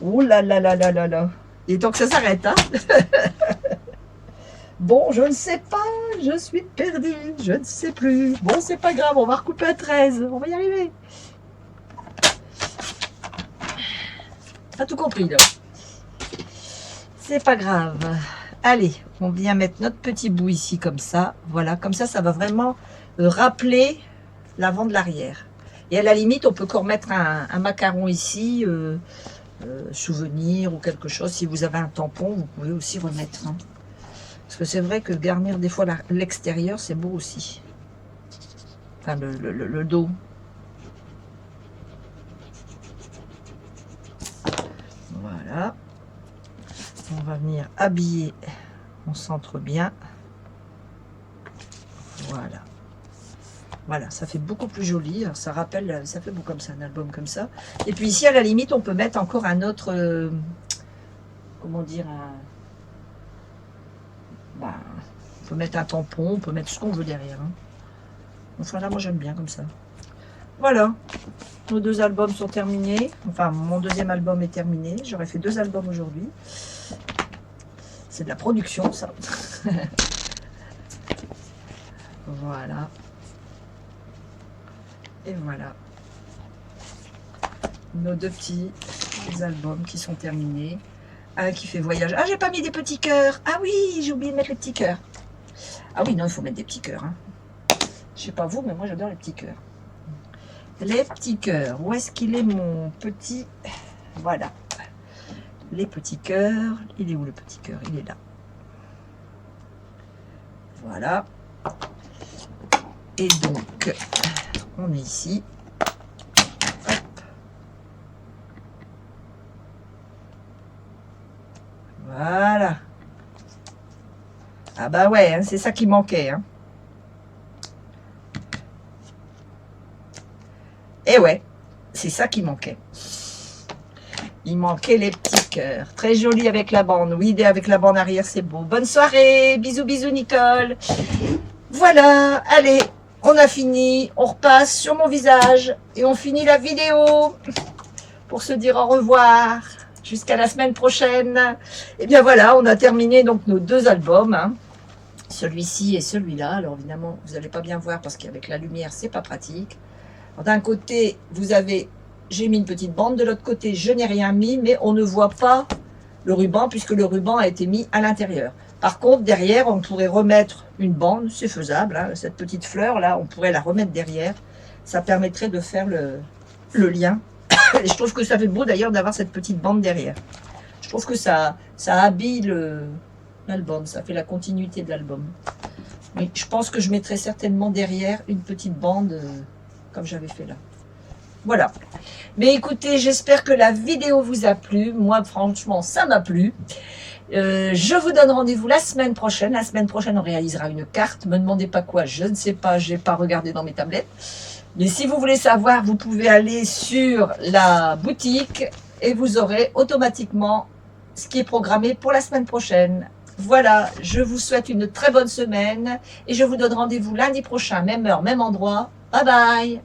Oh là là là là là là. Il est temps que ça s'arrête, hein. Bon, je ne sais pas. Je suis perdue. Je ne sais plus. Bon, c'est pas grave. On va recouper à 13. On va y arriver. T'as tout compris, là. C'est pas grave. Allez, on vient mettre notre petit bout ici comme ça. Voilà, comme ça va vraiment rappeler l'avant de l'arrière. Et à la limite, on peut encore mettre un macaron ici, souvenir ou quelque chose. Si vous avez un tampon, vous pouvez aussi remettre. Hein. Parce que c'est vrai que garnir des fois l'extérieur, c'est beau aussi. Enfin, le dos. Voilà. On va venir habiller. On centre bien. Voilà. Voilà, ça fait beaucoup plus joli. Alors, ça rappelle, ça fait beau comme ça, un album comme ça. Et puis ici, à la limite, on peut mettre encore un autre, comment dire, on peut mettre un tampon, on peut mettre ce qu'on veut derrière. Hein. Enfin là, moi j'aime bien comme ça. Voilà, nos 2 albums sont terminés. Enfin, mon 2e album est terminé. J'aurais fait 2 albums aujourd'hui. C'est de la production, ça. Voilà. Et voilà. Nos 2 petits albums qui sont terminés. Un qui fait voyage. Ah, j'ai pas mis des petits cœurs. Ah oui, j'ai oublié de mettre les petits cœurs. Ah oui, non, il faut mettre des petits cœurs. Hein. Je sais pas vous, mais moi j'adore les petits cœurs. Les petits cœurs. Où est-ce qu'il est mon petit... Voilà. Les petits cœurs. Il est où le petit cœur? Il est là. Voilà. Et donc, on est ici. Hop. Voilà. Ah bah ouais, hein, c'est ça qui manquait. Hein. Et ouais, c'est ça qui manquait. Il manquait les petits cœurs. Très joli avec la bande. Oui, avec la bande arrière, c'est beau. Bonne soirée. Bisous, bisous, Nicole. Voilà, allez, on a fini. On repasse sur mon visage et on finit la vidéo pour se dire au revoir. Jusqu'à la semaine prochaine. Et bien voilà, on a terminé donc nos 2 albums. Hein. Celui-ci et celui-là. Alors évidemment, vous n'allez pas bien voir parce qu'avec la lumière, c'est pas pratique. D'un côté, vous avez, j'ai mis une petite bande. De l'autre côté, je n'ai rien mis, mais on ne voit pas le ruban puisque le ruban a été mis à l'intérieur. Par contre, derrière, on pourrait remettre une bande. C'est faisable. Hein, cette petite fleur là, on pourrait la remettre derrière. Ça permettrait de faire le lien. Et je trouve que ça fait beau d'ailleurs d'avoir cette petite bande derrière. Je trouve que ça habille l'album, ça fait la continuité de l'album. Mais je pense que je mettrai certainement derrière une petite bande comme j'avais fait là. Voilà. Mais écoutez, j'espère que la vidéo vous a plu. Moi, franchement, ça m'a plu. Je vous donne rendez-vous la semaine prochaine. La semaine prochaine, on réalisera une carte. Ne me demandez pas quoi, je ne sais pas, je n'ai pas regardé dans mes tablettes. Mais si vous voulez savoir, vous pouvez aller sur la boutique et vous aurez automatiquement ce qui est programmé pour la semaine prochaine. Voilà, je vous souhaite une très bonne semaine et je vous donne rendez-vous lundi prochain, même heure, même endroit. Bye bye!